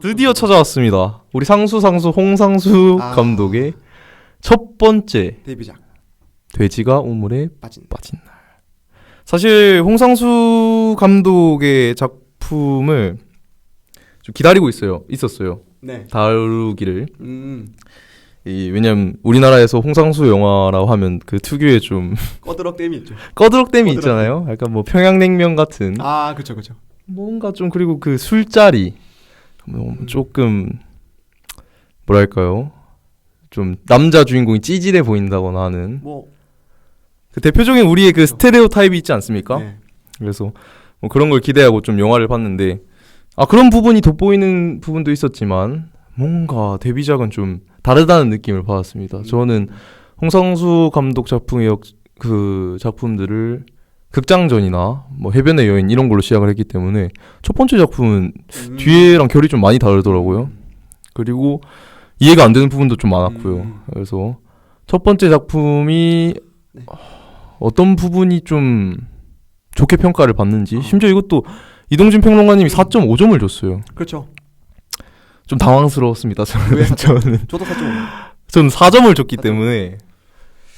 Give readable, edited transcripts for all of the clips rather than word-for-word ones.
드디어 찾아왔습니다. 우리 홍상수 감독의 첫 번째 데뷔작 돼지가 우물에 빠진 날. 사실 홍상수 감독의 작품을 좀 기다리고 있었어요. 네. 다루기를. 왜냐면 우리나라에서 홍상수 영화라고 하면 그 특유의 좀 꺼드럭댐이 있죠. 꺼드럭댐이 있잖아요. 약간 뭐 평양냉면 같은. 아, 그쵸. 뭔가 좀 그리고 그 술자리 조금 뭐랄까요? 좀 남자 주인공이 찌질해 보인다거나 하는 그 대표적인 우리의 그 스테레오 타입이 있지 않습니까? 네. 그래서 뭐 그런 걸 기대하고 좀 영화를 봤는데 그런 부분이 돋보이는 부분도 있었지만 뭔가 데뷔작은 좀 다르다는 느낌을 받았습니다. 저는 홍상수 감독 작품의 그 작품들을 극장전이나 뭐 해변의 여인 이런 걸로 시작을 했기 때문에 첫 번째 작품은 뒤에랑 결이 좀 많이 다르더라고요. 그리고 이해가 안 되는 부분도 좀 많았고요. 그래서 첫 번째 작품이 어떤 부분이 좀 좋게 평가를 받는지 심지어 이것도 이동진 평론가님이 4.5점을 줬어요. 그렇죠. 좀 당황스러웠습니다. 저는 저도 4.5. 저는 4점을 줬기 때문에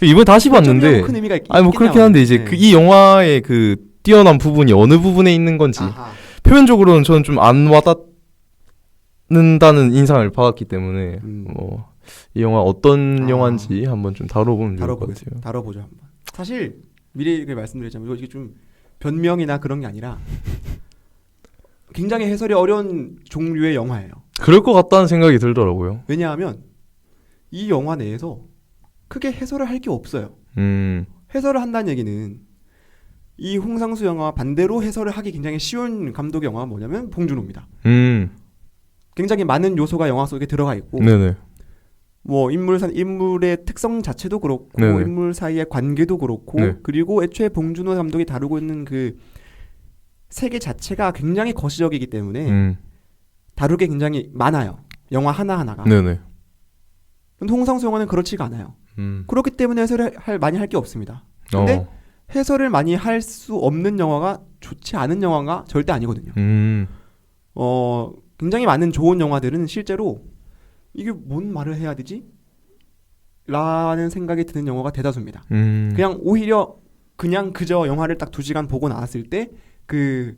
이번에 다시 봤는데 큰 의미가 뭐 그렇긴 한데 이제 그 이 영화의 그 뛰어난 부분이 어느 부분에 있는 건지 표면적으로는 저는 좀 안 와닿는다는 인상을 받았기 때문에 뭐 이 영화 어떤 영화인지 한번 좀 다뤄보면 좋을 것 같아요. 다뤄보죠 한번. 사실 미리 말씀드렸자면 이게 좀 변명이나 그런 게 아니라 굉장히 해설이 어려운 종류의 영화예요. 그럴 것 같다는 생각이 들더라고요. 왜냐하면 이 영화 내에서 크게 해설을 할 게 없어요. 해설을 한다는 얘기는 이 홍상수 영화와 반대로 해설을 하기 굉장히 쉬운 감독의 영화가 뭐냐면 봉준호입니다. 굉장히 많은 요소가 영화 속에 들어가 있고 네네. 뭐 인물의 특성 자체도 그렇고 네네. 인물 사이의 관계도 그렇고 네. 그리고 애초에 봉준호 감독이 다루고 있는 그 세계 자체가 굉장히 거시적이기 때문에 다루게 굉장히 많아요. 영화 하나하나가. 네네. 근데 홍상수 영화는 그렇지가 않아요. 그렇기 때문에 해설을 많이 할 게 없습니다. 근데 해설을 많이 할 수 없는 영화가 좋지 않은 영화가 절대 아니거든요. 굉장히 많은 좋은 영화들은 실제로 이게 뭔 말을 해야 되지? 라는 생각이 드는 영화가 대다수입니다. 그냥 오히려 그저 영화를 딱 2시간 보고 나왔을 때 그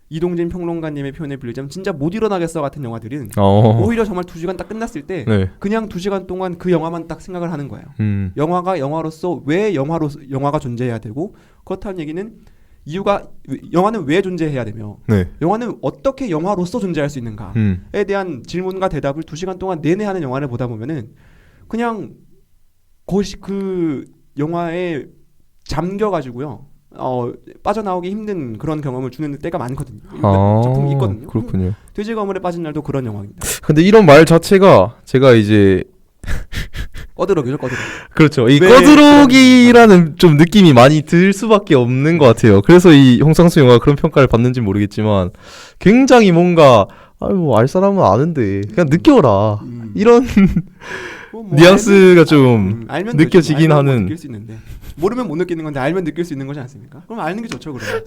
이동진 평론가님의 표현에 빌리자면 진짜 못 일어나겠어 같은 영화들은 오히려 정말 2시간 딱 끝났을 때 네. 그냥 2시간 동안 그 영화만 딱 생각을 하는 거예요. 영화가 영화로서 왜 영화가 존재해야 되고 그렇다는 얘기는 이유가 영화는 왜 존재해야 되며 네. 영화는 어떻게 영화로서 존재할 수 있는가에 대한 질문과 대답을 2시간 동안 내내 하는 영화를 보다 보면은 그냥 그 영화에 잠겨가지고요. 빠져나오기 힘든 그런 경험을 주는 때가 많거든요. 작품이 있거든요. 그렇군요. 돼지가 우물에 빠진 날도 그런 영화입니다. 근데 이런 말 자체가 제가 이제 꺼드럭이죠. 그렇죠. 이 꺼드럭이라는 좀 느낌이 많이 들 수밖에 없는 것 같아요. 그래서 이 홍상수 영화가 그런 평가를 받는지 모르겠지만 굉장히 뭔가 알 사람은 아는데 그냥 느껴라 이런 뉘앙스가 좀 알면 느껴지긴 알면 하는. 느낄 수 있는데 모르면 못 느끼는 건데 알면 느낄 수 있는 거지 않습니까? 그럼 아는 게 좋죠, 그러면.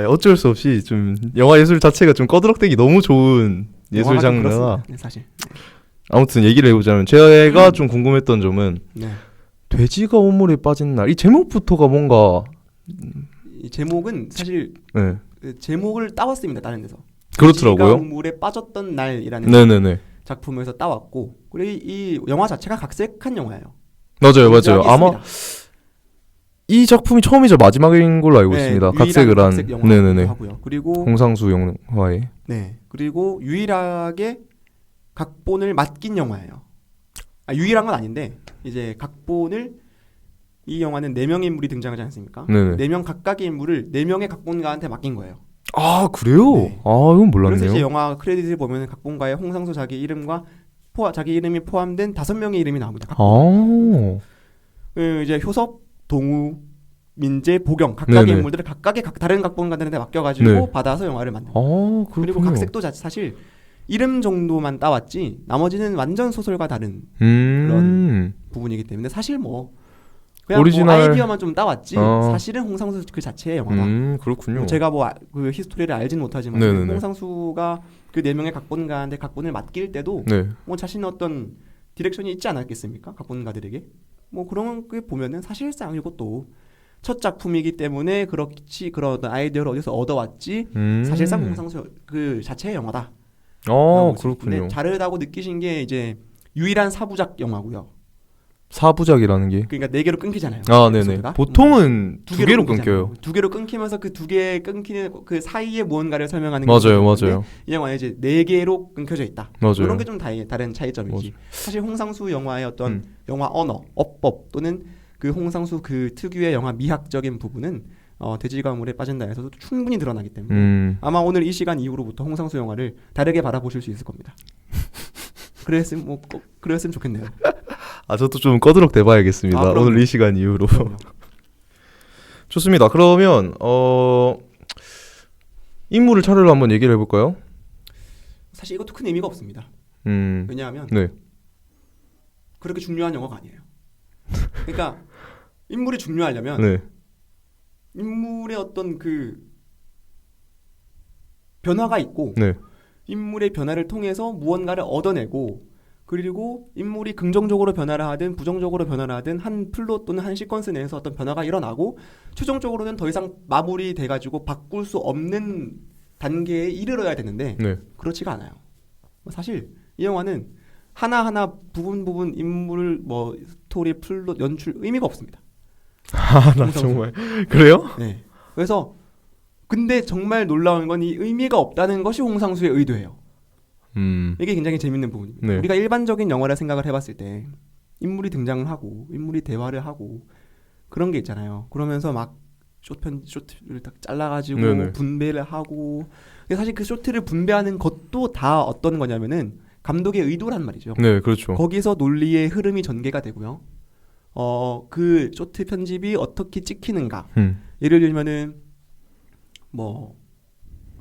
어쩔 수 없이 좀 영화 예술 자체가 좀 꺼드럭대기 너무 좋은 예술 장르라. 네, 사실. 네. 아무튼 얘기를 해보자면 제가 좀 궁금했던 점은 돼지가 우물에 빠진 날 이 제목부터가 뭔가 이 제목은 사실 제목을 따왔습니다. 다른 데서. 그렇더라고요. 돼지가 우물에 빠졌던 날이라는 네네네. 작품에서 따왔고 그리고 이 영화 자체가 각색한 영화예요. 맞아요. 아마 이 작품이 처음이자 마지막인 걸로 알고 있습니다. 각색을 한. 네네네. 하고요. 그리고 홍상수 영화에. 네. 그리고 유일하게 각본을 맡긴 영화예요. 유일한 건 아닌데 이제 각본을 이 영화는 4명의 인물이 등장하지 않습니까? 네네. 4명 각각의 인물을 4명의 각본가한테 맡긴 거예요. 아 그래요? 네. 이건 몰랐네요. 그래서 이제 영화 크레딧을 보면 각본가에 홍상수 자기 이름과 자기 이름이 포함된 5명의 이름이 나옵니다. 이제 효섭, 동우, 민재, 보경 각각의 인물들을 각각의 다른 각본가들한테 맡겨가지고 받아서 영화를 만든. 그리고 각색도 사실 이름 정도만 따왔지 나머지는 완전 소설과 다른 그런 부분이기 때문에 사실 그냥 오리지널 아이디어만 좀 따왔지 사실은 홍상수 그 자체의 영화다. 그렇군요. 제가 그 히스토리를 알지는 못하지만 홍상수가 그 네 명의 각본가한테 각본을 맡길 때도 네. 뭐 자신의 어떤 디렉션이 있지 않았겠습니까? 각본가들에게. 뭐 그런 게 보면은 사실상 이것도 첫 작품이기 때문에 그렇지 그런 아이디어를 어디서 얻어왔지 사실상 홍상수 그 자체의 영화다. 그렇군요. 근데 다르다고 느끼신 게 이제 유일한 사부작 영화고요. 사부작이라는 게. 그러니까 네 개로 끊기잖아요. 네네. 에피소드가. 보통은 두 개로 끊기잖아요. 끊겨요. 두 개로 끊기면서 그 두 개 끊기는 그 사이에 무언가를 설명하는 맞아요. 이 영화는 이제 네 개로 끊겨져 있다. 맞아요. 이런 게 좀 다른 차이점이지. 사실 홍상수 영화의 어떤 영화 언어, 어법 또는 그 홍상수 그 특유의 영화 미학적인 부분은 돼지가물에 빠진다 해서도 충분히 드러나기 때문에 아마 오늘 이 시간 이후로부터 홍상수 영화를 다르게 바라보실 수 있을 겁니다. 그랬으면 좋겠네요. 저도 좀 꺼드럭 대봐야겠습니다. 오늘 이 시간 이후로. 좋습니다. 그러면 인물을 차례로 한번 얘기를 해볼까요? 사실 이것도 큰 의미가 없습니다. 왜냐하면 네. 그렇게 중요한 영화가 아니에요. 그러니까 인물이 중요하려면 네. 인물의 어떤 그 변화가 있고 네. 인물의 변화를 통해서 무언가를 얻어내고 그리고 인물이 긍정적으로 변화를 하든 부정적으로 변화를 하든 한 플롯 또는 한 시퀀스 내에서 어떤 변화가 일어나고 최종적으로는 더 이상 마무리돼가지고 바꿀 수 없는 단계에 이르러야 되는데 네. 그렇지가 않아요. 사실 이 영화는 하나하나 부분 인물 뭐 스토리 플롯 연출 의미가 없습니다. 나 정말 그래요? 네. 그래서 근데 정말 놀라운 건 이 의미가 없다는 것이 홍상수의 의도예요. 이게 굉장히 재밌는 부분입니다. 네. 우리가 일반적인 영화를 생각을 해봤을 때 인물이 하고 인물이 대화를 하고 그런 게 있잖아요. 그러면서 막 쇼트를 딱 잘라가지고 네네. 분배를 하고 근데 사실 그 쇼트를 분배하는 것도 다 어떤 거냐면은 감독의 의도란 말이죠. 네, 그렇죠. 거기서 논리의 흐름이 전개가 되고요. 그 쇼트 편집이 어떻게 찍히는가. 예를 들면은 뭐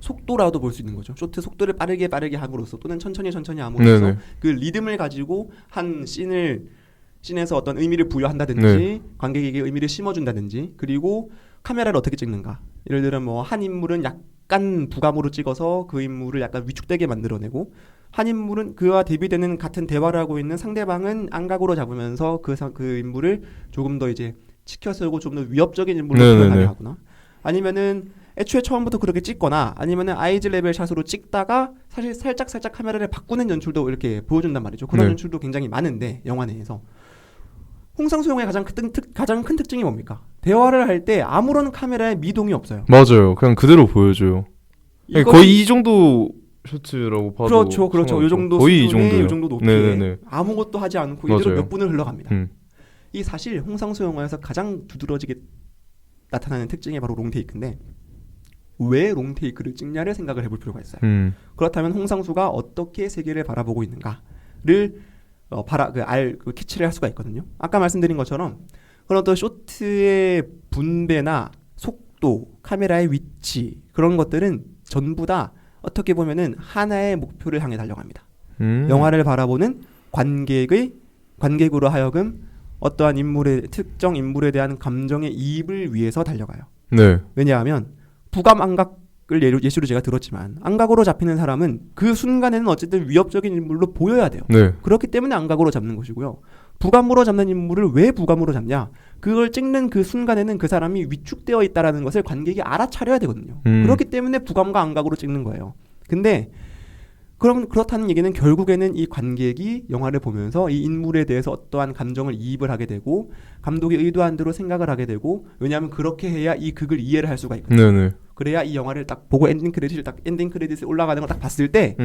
속도라도 볼 수 있는 거죠. 쇼트 속도를 빠르게 함으로써 또는 천천히 함으로써 네네. 그 리듬을 가지고 한 씬에서 어떤 의미를 부여한다든지 네. 관객에게 의미를 심어준다든지 그리고 카메라를 어떻게 찍는가. 예를 들면 뭐 한 인물은 약간 부감으로 찍어서 그 인물을 약간 위축되게 만들어내고 한 인물은 그와 대비되는 같은 대화를 하고 있는 상대방은 안각으로 잡으면서 그 인물을 조금 더 이제 치켜세우고 좀 더 위협적인 인물로 표현하게 하거나 아니면은 애초에 처음부터 그렇게 찍거나 아니면은 아이즈 레벨 샷으로 찍다가 사실 살짝 카메라를 바꾸는 연출도 이렇게 보여준단 말이죠. 그런 연출도 굉장히 많은데 영화 내에서 홍상수 영화의 가장 큰 특징이 뭡니까? 대화를 할 때 아무런 카메라에 미동이 없어요. 맞아요. 그냥 그대로 보여줘요. 거의 이 정도 셔츠라고 봐도 그렇죠. 이 정도 거의 이 수준의 정도요. 이 정도 높이에 네네네. 아무것도 하지 않고 맞아요. 이대로 몇 분을 흘러갑니다. 이 사실 홍상수 영화에서 가장 두드러지게 나타나는 특징이 바로 롱테이크인데 왜 롱테이크를 찍냐를 생각을 해볼 필요가 있어요. 그렇다면 홍상수가 어떻게 세계를 바라보고 있는가를 캐치를 할 수가 있거든요. 아까 말씀드린 것처럼 그런 어떤 쇼트의 분배나 속도, 카메라의 위치 그런 것들은 전부 다 어떻게 보면은 하나의 목표를 향해 달려갑니다. 영화를 바라보는 관객으로 하여금 어떠한 특정 인물에 대한 감정의 이입을 위해서 달려가요. 네. 왜냐하면 부감 안각을 예시로 제가 들었지만 안각으로 잡히는 사람은 그 순간에는 어쨌든 위협적인 인물로 보여야 돼요. 네. 그렇기 때문에 안각으로 잡는 것이고요. 부감으로 잡는 인물을 왜 부감으로 잡냐? 그걸 찍는 그 순간에는 그 사람이 위축되어 있다라는 것을 관객이 알아차려야 되거든요. 그렇기 때문에 부감과 안각으로 찍는 거예요. 근데 그렇다는 얘기는 결국에는 이 관객이 영화를 보면서 이 인물에 대해서 어떠한 감정을 이입을 하게 되고 감독이 의도한 대로 생각을 하게 되고 왜냐하면 그렇게 해야 이 극을 이해를 할 수가 있거든요. 네네. 그래야 이 영화를 딱 보고 엔딩 크레딧에 올라가는 걸 딱 봤을 때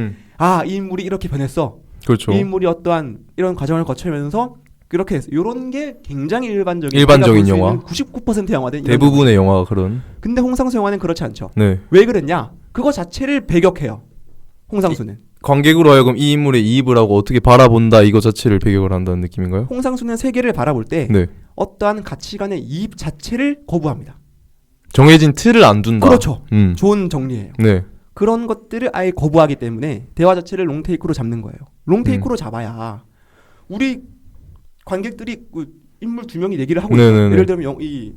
이 인물이 이렇게 변했어. 그렇죠. 이 인물이 어떠한 이런 과정을 거치면서 그렇게 했어. 이런 게 굉장히 일반적인 영화. 99% 영화든 대부분의 영화가 그런. 근데 홍상수 영화는 그렇지 않죠. 네. 왜 그랬냐? 그거 자체를 배격해요. 홍상수는. 관객으로 하여금 이 인물에 이입을 하고 어떻게 바라본다 이거 자체를 배격을 한다는 느낌인가요? 홍상수는 세계를 바라볼 때 네. 어떠한 가치관의 이입 자체를 거부합니다. 정해진 틀을 안 둔다. 그렇죠. 좋은 정리예요. 네. 그런 것들을 아예 거부하기 때문에 대화 자체를 롱테이크로 잡는 거예요. 롱테이크로 잡아야 우리 관객들이 인물 두 명이 얘기를 하고 있어요. 예를 들면 이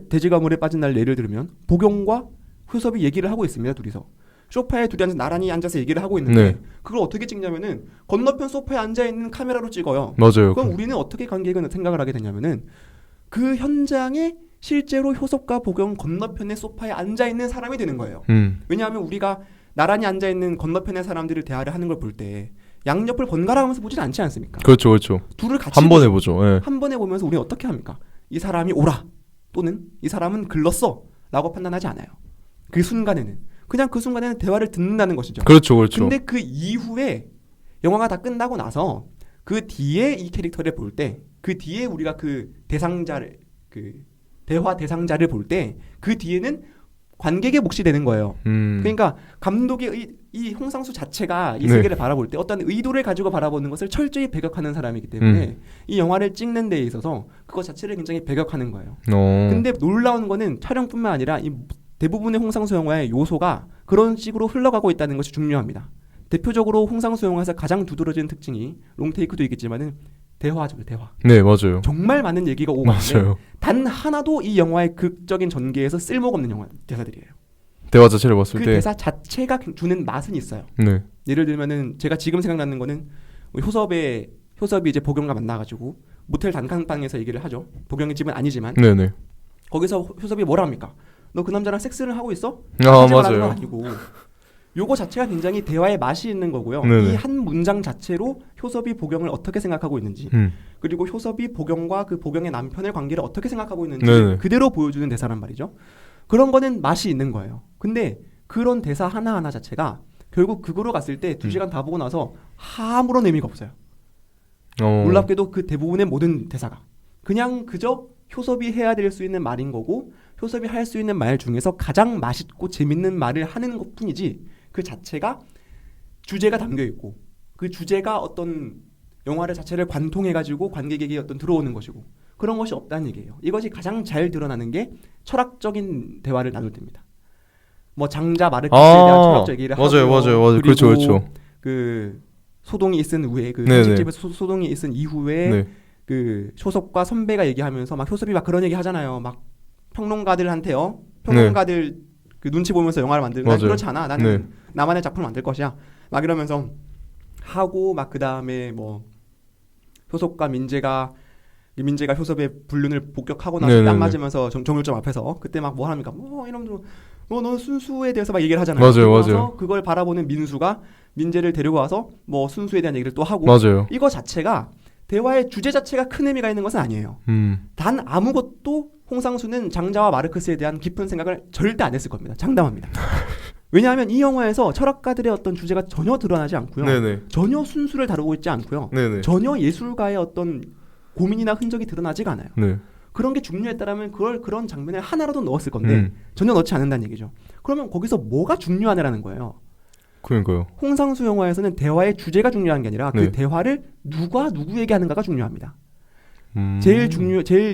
돼지가 물에 빠진 날 예를 들면 복용과 효섭이 얘기를 하고 있습니다. 둘이서. 소파에 둘이 나란히 앉아서 얘기를 하고 있는데 네. 그걸 어떻게 찍냐면은 건너편 소파에 앉아 있는 카메라로 찍어요. 맞아요. 그럼 우리는 어떻게 관객은 생각을 하게 되냐면은 그 현장에 실제로 효섭과 보경 건너편의 소파에 앉아 있는 사람이 되는 거예요. 왜냐하면 우리가 나란히 앉아 있는 건너편의 사람들을 대화를 하는 걸 볼 때 양옆을 번갈아가면서 보진 않지 않습니까? 그렇죠, 그렇죠. 둘을 같이 한 번에 보죠. 예. 한 번에 보면서 우리는 어떻게 합니까? 이 사람이 옳아 또는 이 사람은 글렀어 라고 판단하지 않아요. 그 순간에는 그냥 그 순간에는 대화를 듣는다는 것이죠. 그렇죠, 그렇죠. 근데 그 이후에 영화가 다 끝나고 나서 그 뒤에 이 캐릭터를 볼 때 그 뒤에 우리가 그 대상자를 그 대화 대상자를 볼 때 그 뒤에는 관객의 몫이 되는 거예요. 그러니까 감독의 이 홍상수 자체가 이 네. 세계를 바라볼 때 어떤 의도를 가지고 바라보는 것을 철저히 배격하는 사람이기 때문에 이 영화를 찍는 데 있어서 그것 자체를 굉장히 배격하는 거예요. 근데 놀라운 거는 촬영뿐만 아니라 이 대부분의 홍상수 영화의 요소가 그런 식으로 흘러가고 있다는 것이 중요합니다. 대표적으로 홍상수 영화에서 가장 두드러지는 특징이 롱테이크도 있겠지만은 대화죠, 대화. 네, 맞아요. 정말 많은 얘기가 오고 있는데 맞아요. 단 하나도 이 영화의 극적인 전개에서 쓸모가 없는 영화 대사들이에요. 대화 자체를 봤을 그 때. 대사 자체가 주는 맛은 있어요. 네. 예를 들면은 제가 지금 생각나는 거는 효섭이 이제 보경과 만나가지고 모텔 단칸방에서 얘기를 하죠. 보경의 집은 아니지만 네네. 거기서 효섭이 뭐라 합니까? 너 그 남자랑 섹스를 하고 있어? 아, 하는 건 맞아요. 아니고 요거 자체가 굉장히 대화의 맛이 있는 거고요. 네네. 이 한 문장 자체로 효섭이 보경을 어떻게 생각하고 있는지 그리고 효섭이 보경과 그 보경의 남편의 관계를 어떻게 생각하고 있는지 네네. 그대로 보여주는 대사란 말이죠. 그런 거는 맛이 있는 거예요. 근데 그런 대사 하나하나 자체가 결국 극으로 갔을 때 2시간 다 보고 나서 아무런 의미가 없어요. 놀랍게도 그 대부분의 모든 대사가 그냥 그저 효섭이 해야 될 수 있는 말인 거고 효섭이 할 수 있는 말 중에서 가장 맛있고 재밌는 말을 하는 것뿐이지 그 자체가 주제가 담겨 있고 그 주제가 어떤 영화를 자체를 관통해가지고 관객에게 어떤 들어오는 것이고 그런 것이 없다는 얘기예요. 이것이 가장 잘 드러나는 게 철학적인 대화를 나눌 때입니다. 뭐 장자 마르크스에 대한 철학적 얘기를 맞아요, 하고요. 맞아요. 그리고 그렇죠, 그렇죠. 그 소동이 있은 후에 그 네네. 편집집에서 소동이 있은 이후에 네. 그 효섭과 선배가 얘기하면서 막 효섭이 막 그런 얘기 하잖아요. 막 평론가들한테요. 평론가들 그 눈치 보면서 영화를 만들고 난 맞아요. 그렇지 않아. 나는 네. 나만의 작품을 만들 것이야. 막 이러면서 하고 막 그다음에 뭐 효섭과 민재가 효섭의 불륜을 복격하고 나서 네네네. 딱 맞으면서 정율점 앞에서 그때 막 뭐 합니까? 뭐 이러면서 너 순수에 대해서 막 얘기를 하잖아요. 맞아요, 그러고 맞아요. 나서 그걸 바라보는 민수가 민재를 데리고 와서 뭐 순수에 대한 얘기를 또 하고 맞아요. 이거 자체가 대화의 주제 자체가 큰 의미가 있는 것은 아니에요. 단 아무것도 홍상수는 장자와 마르크스에 대한 깊은 생각을 절대 안 했을 겁니다. 장담합니다. 왜냐하면 이 영화에서 철학가들의 어떤 주제가 전혀 드러나지 않고요. 네네. 전혀 순수를 다루고 있지 않고요. 네네. 전혀 예술가의 어떤 고민이나 흔적이 드러나지가 않아요. 네. 그런 게 중요했다라면 그런 장면을 하나라도 넣었을 건데 전혀 넣지 않는다는 얘기죠. 그러면 거기서 뭐가 중요하냐라는 거예요. 그러니까요. 홍상수 영화에서는 대화의 주제가 중요한 게 아니라 그 네. 대화를 누가 누구에게 하는가가 중요합니다. 제일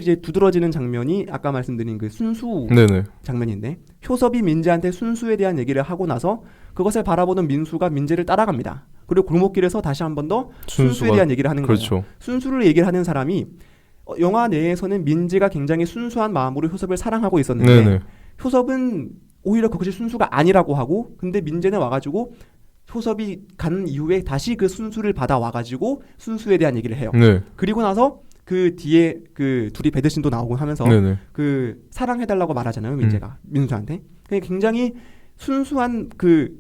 이제 두드러지는 장면이 아까 말씀드린 그 순수 네네. 장면인데 효섭이 민재한테 순수에 대한 얘기를 하고 나서 그것을 바라보는 민수가 민재를 따라갑니다. 그리고 골목길에서 다시 한 번 더 순수에 순수가- 대한 얘기를 하는 거예요. 그렇죠. 순수를 얘기를 하는 사람이 영화 내에서는 민재가 굉장히 순수한 마음으로 효섭을 사랑하고 있었는데 네네. 효섭은 오히려 그것이 순수가 아니라고 하고 근데 민재는 와가지고 효섭이 간 이후에 다시 그 순수를 받아 와가지고 순수에 대한 얘기를 해요. 네. 그리고 나서 그 뒤에 그 둘이 배드신도 나오고 하면서 네네. 그 사랑해달라고 말하잖아요 민재가 민수한테. 그러니까 굉장히 순수한 그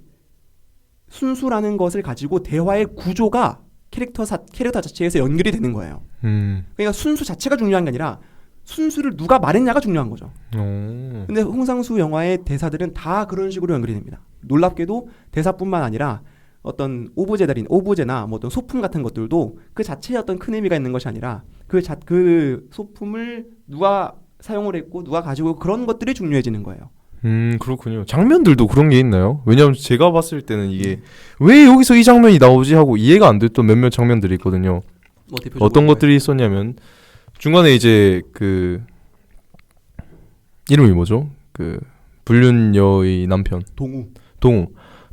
순수라는 것을 가지고 대화의 구조가 캐릭터 자체에서 연결이 되는 거예요. 그러니까 순수 자체가 중요한 게 아니라 순수를 누가 말했냐가 중요한 거죠. 근데 홍상수 영화의 대사들은 다 그런 식으로 연결이 됩니다. 놀랍게도 대사뿐만 아니라 어떤 오브제나 뭐 어떤 소품 같은 것들도 그 자체에 어떤 큰 의미가 있는 것이 아니라 그 소품을 누가 사용을 했고 누가 가지고 그런 것들이 중요해지는 거예요. 그렇군요. 장면들도 그런 게 있나요? 왜냐하면 제가 봤을 때는 이게 왜 여기서 이 장면이 나오지 하고 이해가 안 됐던 몇몇 장면들이 있거든요. 뭐 대표적으로 어떤 것들이 있었냐면 중간에 이제 그 이름이 뭐죠? 그 불륜녀의 남편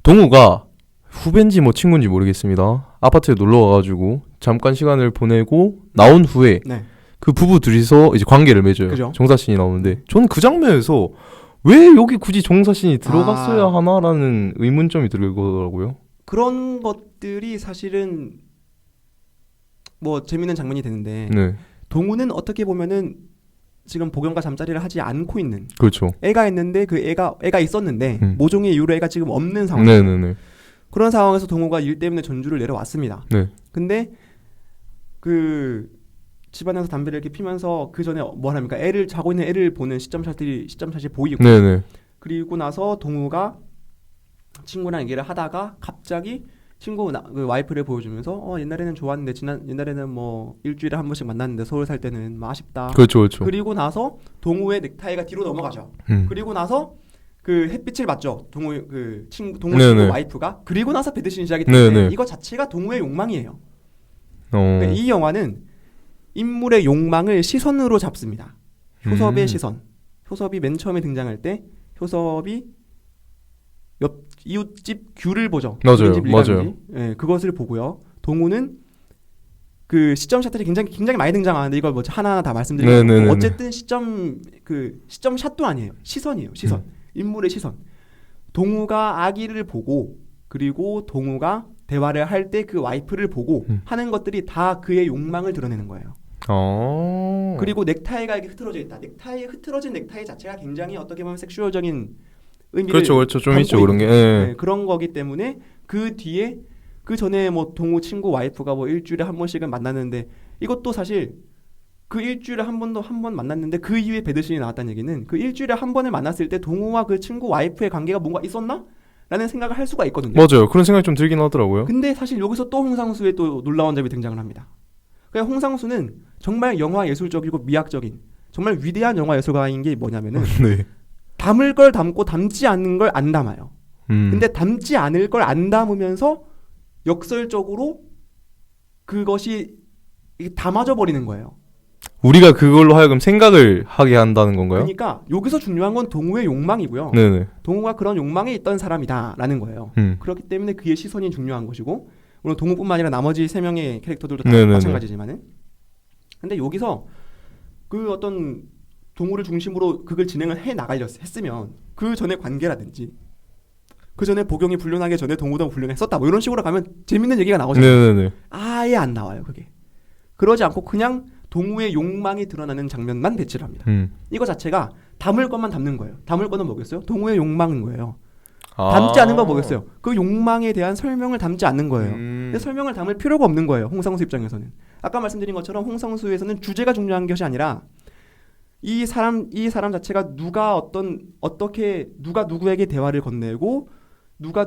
동우가 후배인지 뭐 친구인지 모르겠습니다. 아파트에 놀러 와가지고 잠깐 시간을 보내고 나온 후에 네. 그 부부 둘이서 이제 관계를 맺어요. 그죠. 정사신이 나오는데 저는 그 장면에서 왜 여기 굳이 종사신이 들어갔어야 하나라는 의문점이 들더라고요. 그런 것들이 사실은 뭐 재밌는 장면이 되는데 네, 동우는 어떻게 보면은 지금 복용과 잠자리를 하지 않고 있는 그렇죠. 애가 있는데 그 애가 있었는데 모종의 이유로 애가 지금 없는 상황. 네네네. 그런 상황에서 동우가 일 때문에 전주를 내려왔습니다. 네. 근데 그 집안에서 담배를 이렇게 피면서 그 전에 뭘 합니까? 애를 자고 있는 애를 보는 시점샷이 보이고 네네. 그리고 나서 동우가 친구랑 얘기를 하다가 갑자기 그 와이프를 보여주면서 옛날에는 좋았는데 옛날에는 뭐 일주일에 한 번씩 만났는데 서울 살 때는 뭐 아쉽다. 그렇죠, 그렇죠. 그리고 나서 동우의 넥타이가 뒤로 넘어가죠. 그리고 나서 그 햇빛을 맞죠. 동우 친구 와이프가. 그리고 나서 배드신이 시작이 되는데 이거 자체가 동우의 욕망이에요. 그러니까 이 영화는 인물의 욕망을 시선으로 잡습니다. 효섭의 시선. 효섭이 맨 처음에 등장할 때 효섭이 옆 이웃집 귤을 보죠. 맞아요. 네, 그것을 보고요. 동우는 그 시점샷들이 굉장히 많이 등장하는데 이걸 뭐 하나하나 다 말씀드리면 어쨌든 시점샷도 아니에요. 시선이에요. 시선. 인물의 시선. 동우가 아기를 보고 그리고 동우가 대화를 할 때 그 와이프를 보고 하는 것들이 다 그의 욕망을 드러내는 거예요. 그리고 넥타이가 이렇게 흐트러져 있다. 흐트러진 넥타이 자체가 굉장히 어떻게 보면 섹슈얼적인 의미를 그렇죠. 좀 있죠 그런 게. 네, 그런 거기 때문에 그 뒤에 그 전에 뭐 동우 친구 와이프가 뭐 일주일에 한 번씩은 만났는데 이것도 사실 그 일주일에 한 번 만났는데 그 이후에 배드신이 나왔다는 얘기는 그 일주일에 한 번을 만났을 때 동우와 그 친구 와이프의 관계가 뭔가 있었나? 라는 생각을 할 수가 있거든요. 맞아요. 그런 생각이 좀 들긴 하더라고요. 근데 사실 여기서 또 홍상수의 또 놀라운 점이 등장을 합니다. 그러니까 홍상수는 정말 영화 예술적이고 미학적인 정말 위대한 영화 예술가인 게 뭐냐면은 네. 담을 걸 담고 담지 않는 걸 안 담아요. 근데 담지 않을 걸 안 담으면서 역설적으로 그것이 담아져 버리는 거예요. 우리가 그걸로 하여금 생각을 하게 한다는 건가요? 그러니까 여기서 중요한 건 동우의 욕망이고요. 네네. 동우가 그런 욕망이 있던 사람이다라는 거예요. 그렇기 때문에 그의 시선이 중요한 것이고 물론 동우뿐만 아니라 나머지 3명의 캐릭터들도 다 마찬가지지만은 근데 여기서 그 어떤 동우를 중심으로 그걸 진행을 했으면 그 전에 관계라든지 그 전에 복용이 불륜하기 전에 동우도 불륜했었다 뭐 이런 식으로 가면 재밌는 얘기가 나오잖아요. 네네네. 아예 안 나와요 그게. 그러지 않고 그냥 동우의 욕망이 드러나는 장면만 배치를 합니다. 이거 자체가 담을 것만 담는 거예요. 담을 거는 뭐겠어요? 동우의 욕망인 거예요. 담지 않은 건 뭐겠어요? 그 욕망에 대한 설명을 담지 않는 거예요. 근데 설명을 담을 필요가 없는 거예요. 홍상수 입장에서는. 아까 말씀드린 것처럼 홍상수에서는 주제가 중요한 것이 아니라 이 사람 자체가 누가 누구에게 대화를 건네고 누가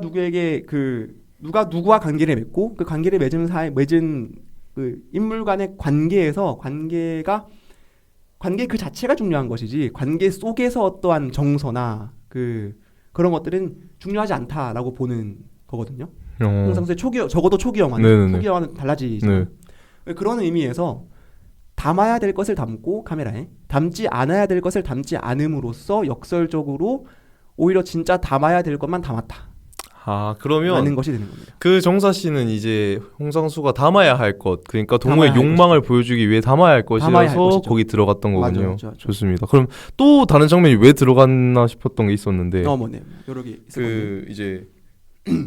누구와 관계를 맺고 그 관계를 맺은 그 인물 간의 관계에서 관계 그 자체가 중요한 것이지 관계 속에서 어떠한 정서나 그런 것들은 중요하지 않다라고 보는 거거든요. 홍상수의 적어도 초기 영화는 달라지죠. 그런 의미에서 담아야 될 것을 담고 카메라에 담지 않아야 될 것을 담지 않음으로써 역설적으로 오히려 진짜 담아야 될 것만 담았다. 그러면 라는 것이 되는 겁니다. 그 정사 씨는 이제 홍상수가 담아야 할 것, 그러니까 동우의 욕망을 보여주기 위해 담아야 할 것이라서 거기 들어갔던 거군요. 맞아. 좋습니다. 그럼 또 다른 장면이 왜 들어갔나 싶었던 게 있었는데, 여러 개 있었거든요. 이제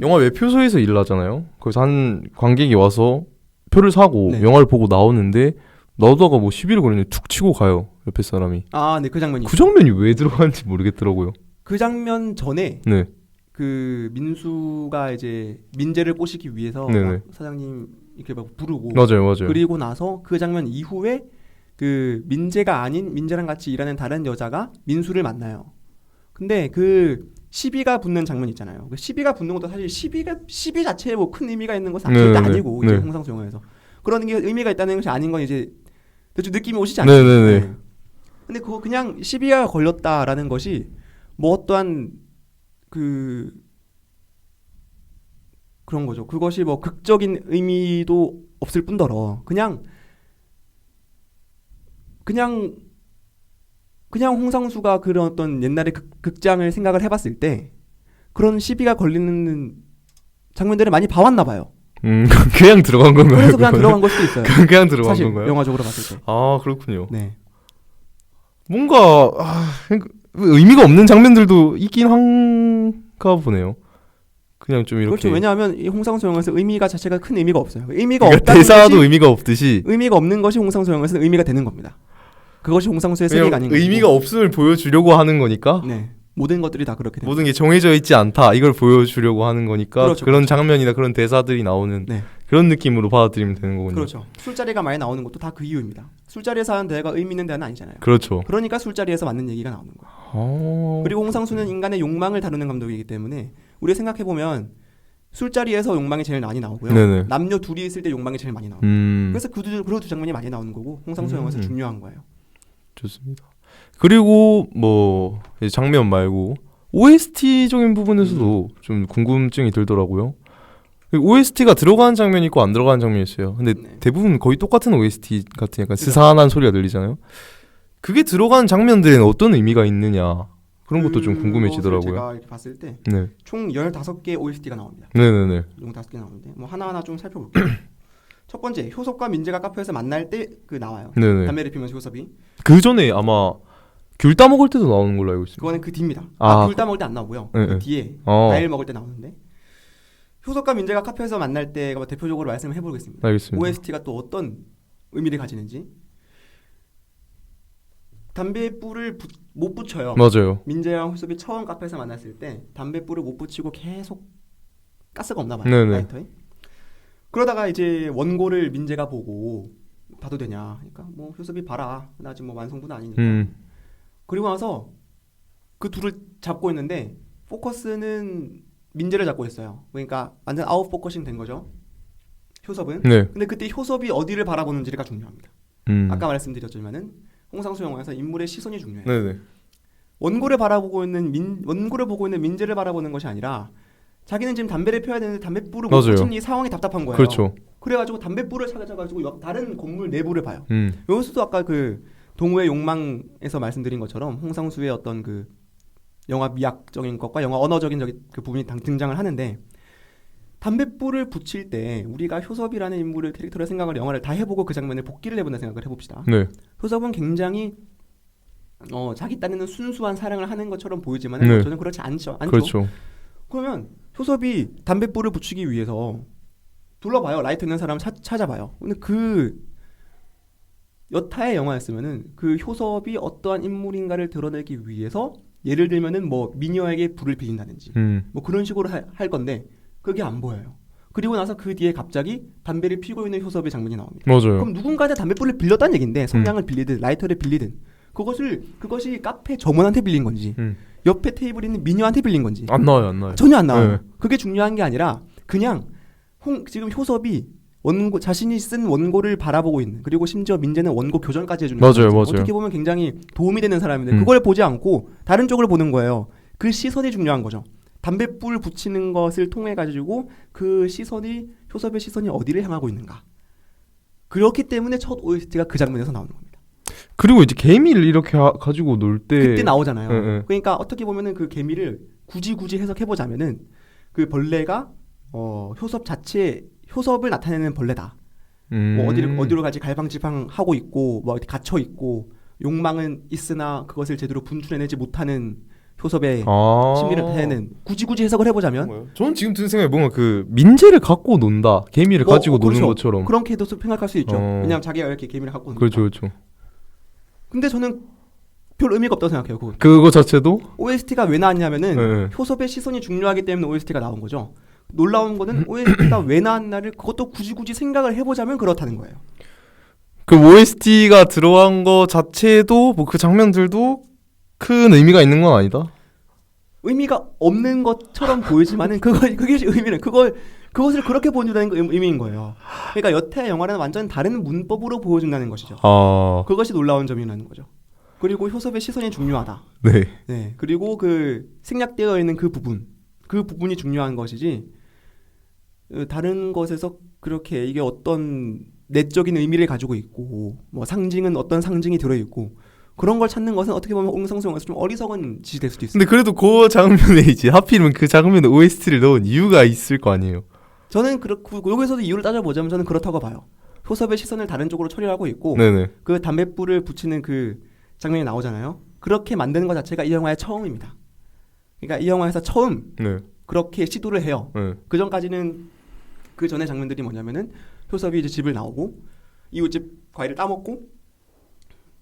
영화 매표소에서 일을 하잖아요. 그래서 한 관객이 와서 표를 사고 영화를 보고 나오는데 나오다가 뭐 시비를 걸리는데 툭 치고 가요. 옆에 사람이. 네, 그 장면이. 그 장면이 왜 들어갔는지 모르겠더라고요. 그 장면 전에 그 민수가 이제 민재를 꼬시기 위해서 사장님 이렇게 막 부르고 맞아요. 그리고 나서 그 장면 이후에 그 민재가 아닌 민재랑 같이 일하는 다른 여자가 민수를 만나요. 근데 그 시비가 붙는 장면 있잖아요. 그 시비가 붙는 것도 사실 시비 자체에 뭐 큰 의미가 있는 것은 절대 아니고 이제 홍상수 영화에서 그런 게 의미가 있다는 것이 아닌 건 이제 대충 느낌이 오시지 않습니까? 근데 그거 그냥 시비가 걸렸다라는 것이 뭐 어떠한 그런 거죠. 그것이 뭐 극적인 의미도 없을 뿐더러 그냥 홍상수가 그런 어떤 옛날의 극장을 생각을 해봤을 때 그런 시비가 걸리는 장면들을 많이 봐왔나 봐요. 그냥 들어간 건가요? 그래서 그냥 들어간 걸 수도 있어요. 그냥 들어간 사실 건가요? 영화적으로 봤을 때. 그렇군요. 네. 뭔가 의미가 없는 장면들도 있긴 한가 보네요. 그냥 좀 이렇게. 그렇죠. 왜냐하면 이 홍상수 영화에서 의미가 자체가 큰 의미가 없어요. 의미가 그러니까 없다는 대사도 것이 의미가 없듯이 의미가 없는 것이 홍상수 영화에서는 의미가 되는 겁니다. 그것이 홍상수의 세계가 아닌 거고. 의미가 없음을 보여주려고 하는 거니까. 네. 모든 것들이 다 그렇게 됩니다. 모든 게 정해져 있지 않다. 이걸 보여주려고 하는 거니까 그렇죠, 그런 그렇죠. 장면이나 그런 대사들이 나오는 네. 그런 느낌으로 받아들이면 되는 거군요. 그렇죠. 술자리가 많이 나오는 것도 다 그 이유입니다. 술자리에서 하는 대화가 의미 있는 대화는 아니잖아요. 그렇죠. 그러니까 술자리에서 맞는 얘기가 나오는 거예요. 그리고 홍상수는 인간의 욕망을 다루는 감독이기 때문에 우리가 생각해보면 술자리에서 욕망이 제일 많이 나오고요. 네네. 남녀 둘이 있을 때 욕망이 제일 많이 나옵니다. 그래서 그 두 장면이 많이 나오는 거고 홍상수 영화에서 중요한 거예요. 좋습니다. 그리고 뭐 이제 장면 말고 OST적인 부분에서도 좀 궁금증이 들더라고요. OST가 들어가는 장면이 있고 안 들어가는 장면이 있어요. 근데 네. 대부분 거의 똑같은 OST 같은 약간 스산한 소리가 들리잖아요. 그게 들어가는 장면들에는 어떤 의미가 있느냐 그런 것도 좀 궁금해지더라고요. 제가 이렇게 봤을 때 네. 총 15개의 OST가 나옵니다. 네네네. 총 5개 나오는데 뭐 하나하나 좀 살펴볼게요. 첫 번째 효섭과 민재가 카페에서 만날 때 그 나와요. 네네. 담배를 피면서 효섭이. 그 전에 아마 귤 따먹을 때도 나오는 걸로 알고 있습니다. 그거는 그 뒤입니다. 아. 귤 따먹을 때 안 나오고요. 네, 그 네. 뒤에 어. 과일 먹을 때 나오는데 효섭과 민재가 카페에서 만날 때가 뭐 대표적으로 말씀을 해보겠습니다. 알겠습니다. OST가 또 어떤 의미를 가지는지. 담배불을 못 붙여요. 맞아요. 민재랑 효섭이 처음 카페에서 만났을 때 담배불을 못 붙이고 계속 가스가 없나 봐요. 네네. 라이터에. 그러다가 이제 원고를 민재가 보고 봐도 되냐. 그러니까 뭐 효섭이 봐라. 나 아직 뭐 완성도는 아니니까. 그리고 나서 그 둘을 잡고 있는데 포커스는 민재를 잡고 있어요. 그러니까 완전 아웃 포커싱 된 거죠. 효섭은. 네. 근데 그때 효섭이 어디를 바라보는지가 중요합니다. 아까 말씀드렸지만은 홍상수 영화에서 인물의 시선이 중요해요. 네네. 원고를 바라보고 있는 원고를 보고 있는 민재를 바라보는 것이 아니라 자기는 지금 담배를 펴야 되는데 담배불을 못 맞아요. 붙인 이 상황이 답답한 거예요. 그렇죠. 그래가지고 담배불을 찾아가지고 다른 건물 내부를 봐요. 음. 여기서도 아까 그 동호의 욕망에서 말씀드린 것처럼 홍상수의 어떤 그 영화 미학적인 것과 영화 언어적인 그 부분이 등장을 하는데 담배불을 붙일 때 우리가 효섭이라는 인물을 캐릭터를 생각을 영화를 다 해보고 그 장면을 복기를 해본다 생각을 해봅시다. 네. 효섭은 굉장히 자기 딴에는 순수한 사랑을 하는 것처럼 보이지만 네. 저는 그렇지 않죠. 그렇죠. 그러면 효섭이 담배불을 붙이기 위해서 둘러봐요. 라이터 있는 사람 찾아봐요. 근데 그 여타의 영화였으면은 그 효섭이 어떠한 인물인가를 드러내기 위해서 예를 들면은 뭐 미녀에게 불을 비린다든지 뭐 그런 식으로 할 건데 그게 안 보여요. 그리고 나서 그 뒤에 갑자기 담배를 피우고 있는 효섭의 장면이 나옵니다. 맞아요. 그럼 누군가한테 담배불을 빌렸다는 얘긴데 성냥을 빌리든 라이터를 빌리든 그것이 카페 점원한테 빌린 건지 옆에 테이블에 있는 미녀한테 빌린 건지 안 나와요. 전혀 안 나와요. 네. 그게 중요한 게 아니라 그냥 지금 효섭이 자신이 쓴 원고를 바라보고 있는 그리고 심지어 민재는 원고 교정까지 해주는 맞아요, 거죠. 맞아요. 어떻게 보면 굉장히 도움이 되는 사람인데 그걸 보지 않고 다른 쪽을 보는 거예요. 그 시선이 중요한 거죠. 담배불 붙이는 것을 통해 가지고 그 시선이 효섭의 시선이 어디를 향하고 있는가. 그렇기 때문에 첫 OST가 그 장면에서 나오는 겁니다. 그리고 이제 개미를 이렇게 가지고 놀 때 그때 나오잖아요. 네. 그러니까 어떻게 보면은 그 개미를 굳이 해석해 보자면은 그 벌레가 효섭을 나타내는 벌레다. 뭐 어디로 갈지 갈팡질팡하고 있고 뭐 어디 갇혀 있고 욕망은 있으나 그것을 제대로 분출해내지 못하는 효섭의 심리를 나타내는 굳이 해석을 해보자면 저는 지금 든 생각이 뭔가 그 민재를 갖고 논다 개미를 가지고 노는 그렇죠. 것처럼 그렇게도 생각할 수 있죠. 왜냐하면 자기가 이렇게 개미를 갖고 노니까. 그렇죠. 근데 저는 별 의미가 없다고 생각해요. 그거 자체도 OST가 왜 나왔냐면은 네. 효섭의 시선이 중요하기 때문에 OST가 나온 거죠. 놀라운 거는 OST가 왜 나왔나를 그것도 굳이 생각을 해보자면 그렇다는 거예요. 그 OST가 들어간 거 자체도 뭐 그 장면들도 큰 의미가 있는 건 아니다. 의미가 없는 것처럼 보이지만은 그게 의미는 그것을 그렇게 보여준다는 게 의미인 거예요. 그러니까 여태 영화는 완전 다른 문법으로 보여준다는 것이죠. 그것이 놀라운 점이라는 거죠. 그리고 효섭의 시선이 중요하다. 네. 네. 그리고 그 생략되어 있는 그 부분이 중요한 것이지 다른 것에서 그렇게 이게 어떤 내적인 의미를 가지고 있고 뭐 상징은 어떤 상징이 들어 있고 그런 걸 찾는 것은 어떻게 보면 홍상수 영화에서 좀 어리석은 짓이 될 수도 있어요. 근데 그래도 그 장면에 이제 하필이면 그 장면에 OST를 넣은 이유가 있을 거 아니에요. 저는 그렇고 여기서도 이유를 따져보자면 저는 그렇다고 봐요. 효섭의 시선을 다른 쪽으로 처리하고 있고 네네. 그 담뱃불을 붙이는 그 장면이 나오잖아요. 그렇게 만드는 것 자체가 이 영화의 처음입니다. 그러니까 이 영화에서 처음 네. 그렇게 시도를 해요. 네. 그 전까지는 그 전에 장면들이 뭐냐면은 효섭이 이제 집을 나오고 이웃집 과일을 따먹고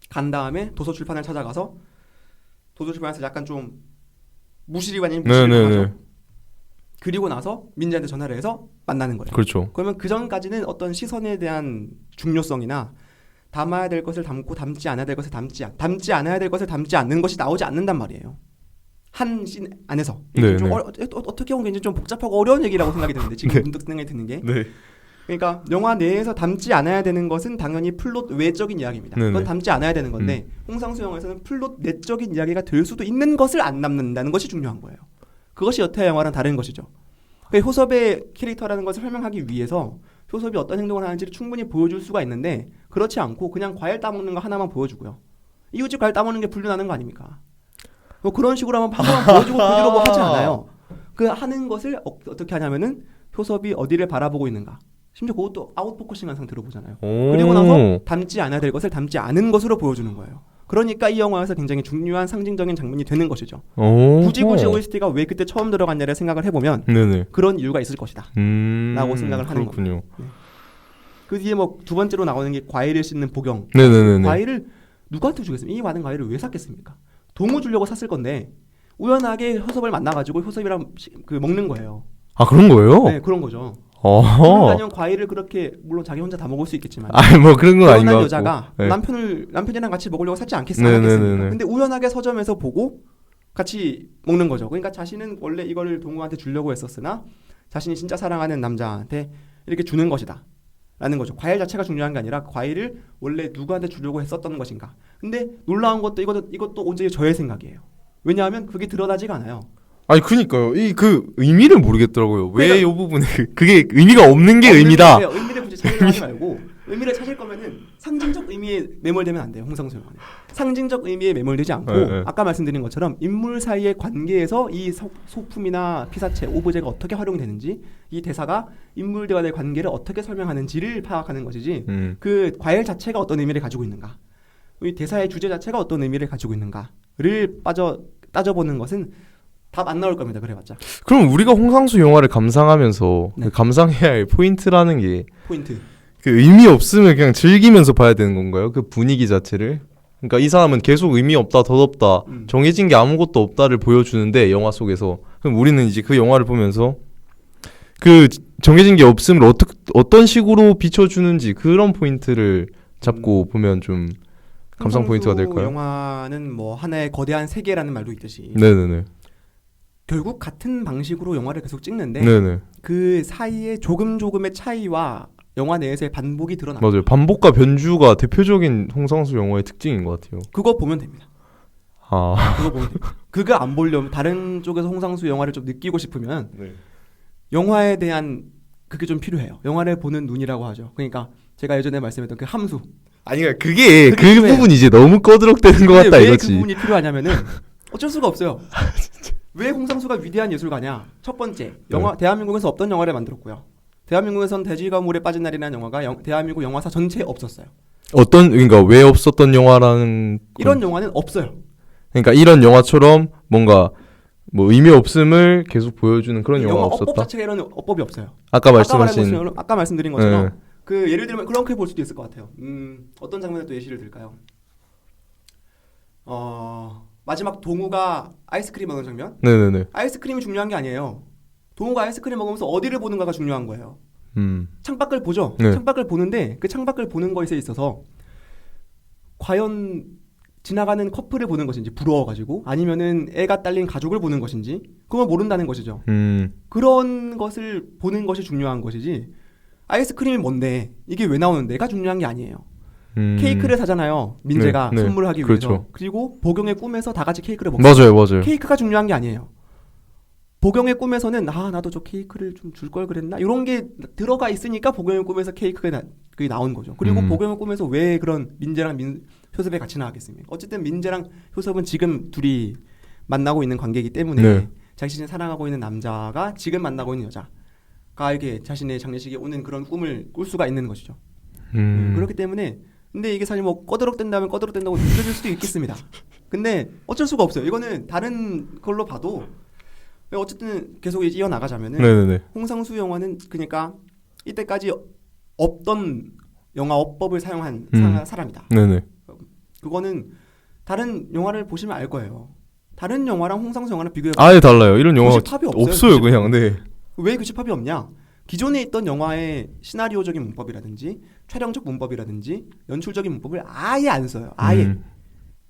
간 다음에 도서 출판을 찾아가서 도서 출판에서 약간 좀 무시리 아닌 무시를 당하죠. 그리고 나서 민지한테 전화를 해서 만나는 거예요. 그렇죠. 그러면 그 전까지는 어떤 시선에 대한 중요성이나 담아야 될 것을 담고 담지 않아야 될 것을 담지 않아야 될 것을 담지 않는 것이 나오지 않는단 말이에요. 한 씬 안에서 좀 어떻게 보면 굉장히 좀 복잡하고 어려운 얘기라고 생각이 드는데 지금 문득 생각이 드는 게 그러니까 영화 내에서 담지 않아야 되는 것은 당연히 플롯 외적인 이야기입니다. 그건 담지 않아야 되는 건데 홍상수 영화에서는 플롯 내적인 이야기가 될 수도 있는 것을 안 담는다는 것이 중요한 거예요. 그것이 여타 영화랑 다른 것이죠. 그러니까 효섭의 캐릭터라는 것을 설명하기 위해서 효섭이 어떤 행동을 하는지를 충분히 보여줄 수가 있는데 그렇지 않고 그냥 과일 따먹는 거 하나만 보여주고요. 이웃집 과일 따먹는 게 분류나는 거 아닙니까? 뭐 그런 식으로 한번 방법만 보여주고 그 뒤로 뭐 하지 않아요. 그 하는 것을 어떻게 하냐면은 효섭이 어디를 바라보고 있는가. 심지어 그것도 아웃포커싱한 상태로 보잖아요. 그리고 나서 담지 않아야 될 것을 담지 않은 것으로 보여주는 거예요. 그러니까 이 영화에서 굉장히 중요한 상징적인 장면이 되는 것이죠. 굳이 OST가 왜 그때 처음 들어갔냐를 생각을 해보면 그런 이유가 있을 것이다 라고 생각을 하는 거군요. 네. 그 뒤에 뭐 두 번째로 나오는 게 과일을 씻는 복용. 과일을 누구한테 주겠습니까? 이 많은 과일을 왜 샀겠습니까? 동무 주려고 샀을 건데 우연하게 효섭을 만나가지고 효섭이랑 그 먹는 거예요. 아 그런 거예요? 네, 그런 거죠. 그러면 과일을 그렇게 물론 자기 혼자 다 먹을 수 있겠지만 뭐 그런 건 아닌 것 같고 여자가 남편이랑 같이 먹으려고 샀지 않겠습니까? 근데 우연하게 서점에서 보고 같이 먹는 거죠. 그러니까 자신은 원래 이거를 동무한테 주려고 했었으나 자신이 진짜 사랑하는 남자한테 이렇게 주는 것이다 라는 거죠. 과일 자체가 중요한 게 아니라 과일을 원래 누구한테 주려고 했었던 것인가. 근데 놀라운 것도 이것도 온전히 저의 생각이에요. 왜냐하면 그게 드러나지가 않아요. 아니 그니까요. 그 의미를 모르겠더라고요. 왜 이 부분에 그게 의미가 없는 게 의미다. 의미를 굳이 찾으려 하지 말고 의미를 찾을 거면은 상징적 의미에 매몰되면 안 돼요. 홍상수 영화는 상징적 의미에 매몰되지 않고 아까 말씀드린 것처럼 인물 사이의 관계에서 이 소품이나 피사체, 오브제가 어떻게 활용되는지 이 대사가 인물들 간의 관계를 어떻게 설명하는지를 파악하는 것이지 그 과일 자체가 어떤 의미를 가지고 있는가, 이 대사의 주제 자체가 어떤 의미를 가지고 있는가를 따져보는 것은 답 안 나올 겁니다. 그래봤자. 그럼 우리가 홍상수 영화를 감상하면서 그 감상해야 할 포인트라는 게 그 의미 없으면 그냥 즐기면서 봐야 되는 건가요? 그 분위기 자체를? 그러니까 이 사람은 계속 의미 없다, 덧없다, 정해진 게 아무것도 없다를 보여주는데 영화 속에서 그럼 우리는 이제 그 영화를 보면서 그 정해진 게 없음을 어떤 식으로 비춰주는지 그런 포인트를 잡고 보면 좀 감상 포인트가 될까요? 영화는 뭐 하나의 거대한 세계라는 말도 있듯이 결국 같은 방식으로 영화를 계속 찍는데 그 사이에 조금의 차이와 영화 내에서의 반복이 드러납니다. 맞아요. 반복과 변주가 대표적인 홍상수 영화의 특징인 것 같아요. 그거 보면 됩니다. 그거 보면 됩니다. 그거 안 보려면 다른 쪽에서 홍상수 영화를 좀 느끼고 싶으면 영화에 대한 그게 좀 필요해요. 영화를 보는 눈이라고 하죠. 그러니까 제가 예전에 말씀했던 그 함수. 아니 그게 그 부분이 이제 너무 꺼드럭대는 것 같다 이거지. 왜 그 부분이 필요하냐면은 어쩔 수가 없어요. 왜 홍상수가 위대한 예술가냐? 첫 번째, 대한민국에서 없던 영화를 만들었고요. 대한민국에선 돼지가 물에 빠진 날이라는 영화가 대한민국 영화사 전체에 없었어요. 그러니까 왜 없었던 영화라는 이런 영화는 없어요. 그러니까 이런 영화처럼 뭔가 뭐 의미 없음을 계속 보여주는 그런 영화가 없었다. 어법 자체가 이런 어법이 없어요. 아까 말씀드린 것처럼 그 예를 들면 그렇게 볼 수도 있을 것 같아요. 어떤 장면을 또 예시를 들까요? 마지막 동우가 아이스크림 먹는 장면? 아이스크림이 중요한 게 아니에요. 동우가 아이스크림 먹으면서 어디를 보는가가 중요한 거예요. 창밖을 보죠. 창밖을 보는데 그 창밖을 보는 것에 있어서 과연 지나가는 커플을 보는 것인지 부러워가지고 아니면은 애가 딸린 가족을 보는 것인지 그걸 모른다는 것이죠. 그런 것을 보는 것이 중요한 것이지 아이스크림이 뭔데 이게 왜 나오는데가 중요한 게 아니에요. 케이크를 사잖아요. 민재가 선물하기 위해서. 그리고 보경의 꿈에서 다 같이 케이크를 먹어요. 맞아요. 케이크가 중요한 게 아니에요. 보경의 꿈에서는 나도 저 케이크를 좀 줄 걸 그랬나? 이런 게 들어가 있으니까 보경의 꿈에서 케이크가 그게 나온 거죠. 그리고 보경의 꿈에서 왜 그런 민재랑 효섭이 같이 나왔겠습니까? 어쨌든 민재랑 효섭은 지금 둘이 만나고 있는 관계이기 때문에 자신이 사랑하고 있는 남자가 지금 만나고 있는 여자가 이렇게 자신의 장례식에 오는 그런 꿈을 꿀 수가 있는 것이죠. 그렇기 때문에 근데 이게 사실 뭐 꺼드럭댄다고 느껴질 수도 있겠습니다. 근데 어쩔 수가 없어요. 이거는 다른 걸로 봐도 어쨌든 계속 이제 이어나가자면은 네네네. 홍상수 영화는 그러니까 이때까지 없던 영화법을 사용한 사람이다. 네네. 그거는 다른 영화를 보시면 알 거예요. 다른 영화랑 홍상수 영화를 비교해 아예 달라요. 이런 영화가 교집합이 없어요. 그냥. 네. 왜 교집합이 없냐? 기존에 있던 영화의 시나리오적인 문법이라든지 촬영적 문법이라든지 연출적인 문법을 아예 안 써요. 아예.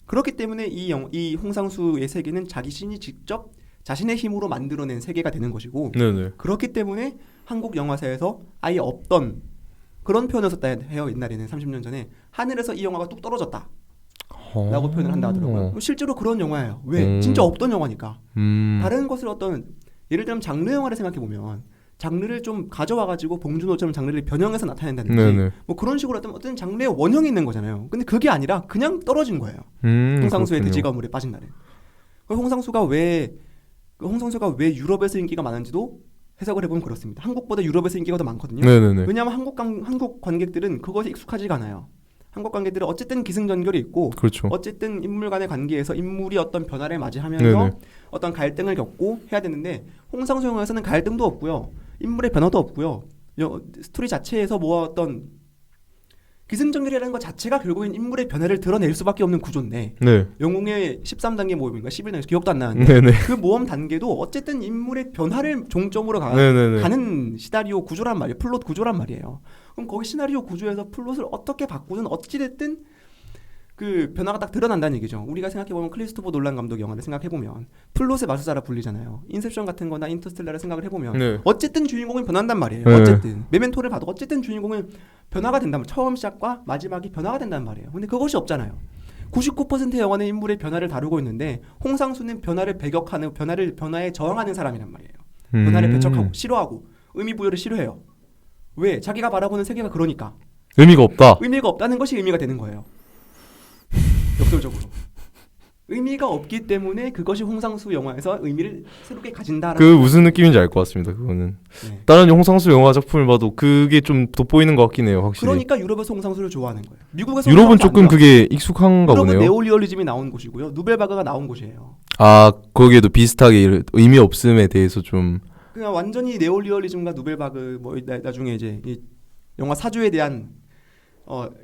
그렇기 때문에 이 홍상수의 세계는 자기 신이 직접 자신의 힘으로 만들어낸 세계가 되는 것이고 네네. 그렇기 때문에 한국 영화사에서 아예 없던 그런 표현을 썼다 해요. 옛날에는 30년 전에 하늘에서 이 영화가 뚝 떨어졌다 라고 표현을 한다 하더라고요. 실제로 그런 영화예요. 왜? 진짜 없던 영화니까. 다른 것을 어떤 예를 들면 장르 영화를 생각해보면 장르를 좀 가져와가지고 봉준호처럼 장르를 변형해서 나타낸다든지 네네. 뭐 그런 식으로 어떤 장르의 원형이 있는 거잖아요. 근데 그게 아니라 그냥 떨어진 거예요. 홍상수의 돼지가물에 빠진 날에. 홍상수가 왜 유럽에서 인기가 많은지도 해석을 해보면 그렇습니다. 한국보다 유럽에서 인기가 더 많거든요. 네네네. 왜냐하면 한국 관객들은 그것이 익숙하지가 않아요. 한국 관객들은 어쨌든 기승전결이 있고 그렇죠. 어쨌든 인물 간의 관계에서 인물이 어떤 변화를 맞이하면서 네네. 어떤 갈등을 겪고 해야 되는데 홍상수 영화에서는 갈등도 없고요. 인물의 변화도 없고요. 스토리 자체에서 뭐 어떤 기승전결이라는 것 자체가 결국엔 인물의 변화를 드러낼 수밖에 없는 구조인데 네. 영웅의 13단계 모험인가 11단계 기억도 안 나는데 네네. 그 모험 단계도 어쨌든 인물의 변화를 종점으로 네네네. 가는 시나리오 구조란 말이에요. 플롯 구조란 말이에요. 그럼 거기 시나리오 구조에서 플롯을 어떻게 바꾸든 어찌됐든 그 변화가 딱 드러난다는 얘기죠. 우리가 생각해보면 크리스토퍼 놀란 감독 영화를 생각해보면 플롯의 마술사라 불리잖아요. 인셉션 같은 거나 인터스텔라를 생각을 해보면 네. 어쨌든 주인공은 변한단 말이에요. 네. 어쨌든 메멘토를 봐도 어쨌든 주인공은 변화가 된다면 처음 시작과 마지막이 변화가 된단 말이에요. 근데 그것이 없잖아요. 99%의 영화는 인물의 변화를 다루고 있는데 홍상수는 변화를 배격하는 변화에 저항하는 사람이란 말이에요. 변화를 배척하고 싫어하고 의미 부여를 싫어해요. 왜? 자기가 바라보는 세계가 그러니까 의미가 없다. 의미가 없다는 것이 의미가 되는 거예요. 역설적으로 의미가 없기 때문에 그것이 홍상수 영화에서 의미를 새롭게 가진다라는 그 무슨 느낌인지 알 것 같습니다. 그거는 네. 다른 홍상수 영화 작품을 봐도 그게 좀 돋보이는 것 같긴 해요. 확실히. 그러니까 유럽에서 홍상수를 좋아하는 거예요. 미국에서 유럽은 조금 그게 익숙한가 유럽은 보네요. 네오리얼리즘이 나온 곳이고요. 누벨바그가 나온 곳이에요. 아 거기에도 비슷하게 의미 없음에 대해서 좀 그냥 완전히 네오리얼리즘과 누벨바그 뭐 나중에 이제 이 영화 사주에 대한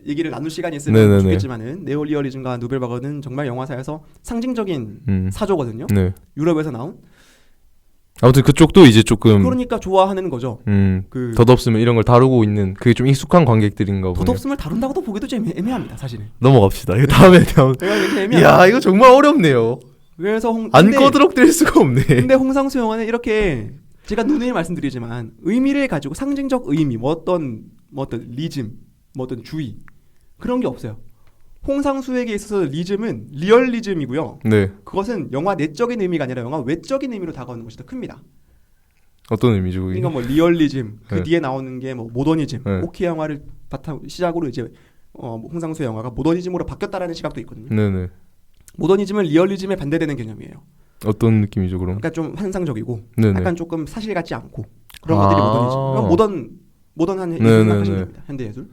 얘기를 나눌 시간이 있으면 네네네. 좋겠지만은 네오리얼리즘과 누벨바그는 정말 영화사에서 상징적인 사조거든요. 네. 유럽에서 나온. 아무튼 그쪽도 이제 조금 그러니까 좋아하는 거죠. 그 덧없으면 이런 걸 다루고 있는 그게 좀 익숙한 관객들인가 보네요. 덧없음을 다룬다고도 보기도 좀 애매합니다, 사실은. 넘어갑시다. 이거 다음에 이야 이거 정말 어렵네요. 그래서 안 꺼드럭댈 수가 없네. 근데 홍상수 영화는 이렇게 제가 누누이 말씀드리지만 의미를 가지고 상징적 의미, 뭐 어떤 리즘, 뭐 어떤 주의 그런 게 없어요. 홍상수에게 있어서 리즘은 리얼리즘이고요. 네. 그것은 영화 내적인 의미가 아니라 영화 외적인 의미로 다가오는 것이 더 큽니다. 어떤 의미죠 그게? 그러니까 뭐 리얼리즘 그 네. 뒤에 나오는 게 뭐 모더니즘, 네. 오키 영화를 바탕 시작으로 이제 홍상수 영화가 모더니즘으로 바뀌었다라는 시각도 있거든요. 네네. 모더니즘은 리얼리즘에 반대되는 개념이에요. 어떤 느낌이죠 그럼? 약간 좀 환상적이고, 네네. 약간 조금 사실 같지 않고 그런 것들이 모더니즘. 모던한 예술을 생각하시면 됩니다. 현대 예술.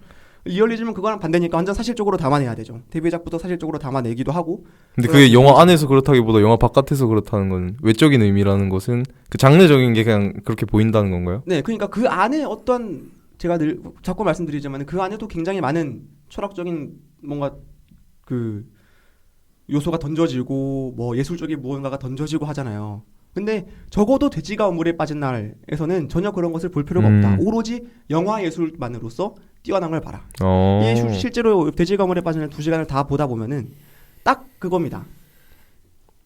리얼리즘은 그거랑 반대니까 완전 사실적으로 담아내야 되죠. 데뷔작부터 사실적으로 담아내기도 하고. 근데 그게 영화 안에서 그렇다기보다 영화 바깥에서 그렇다는 건 외적인 의미라는 것은 그 장르적인 게 그냥 그렇게 보인다는 건가요? 네, 그러니까 그 안에 어떤 제가 늘 자꾸 말씀드리지만 그 안에도 굉장히 많은 철학적인 뭔가 그 요소가 던져지고 뭐 예술적인 무언가가 던져지고 하잖아요. 근데 적어도 돼지가 우물에 빠진 날에서는 전혀 그런 것을 볼 필요가 없다. 오로지 영화 예술만으로서 뛰어난 걸 봐라. 실제로 돼지가 우물에 빠진 날 2시간을 다 보다 보면은 딱 그겁니다.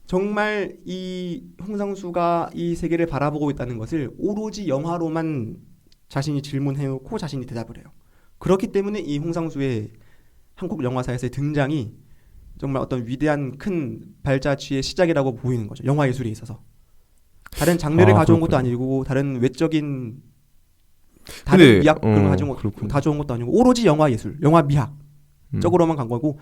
정말 이 홍상수가 이 세계를 바라보고 있다는 것을 오로지 영화로만 자신이 질문해놓고 자신이 대답을 해요. 그렇기 때문에 이 홍상수의 한국 영화사에서의 등장이 정말 어떤 위대한 큰 발자취의 시작이라고 보이는 거죠. 영화 예술에 있어서. 다른 장르를 가져온 것도 아니고 다른 외적인 다른 미학 그런 거 가져온 것도 아니고 오로지 영화 예술, 영화 미학 쪽으로만 간 거고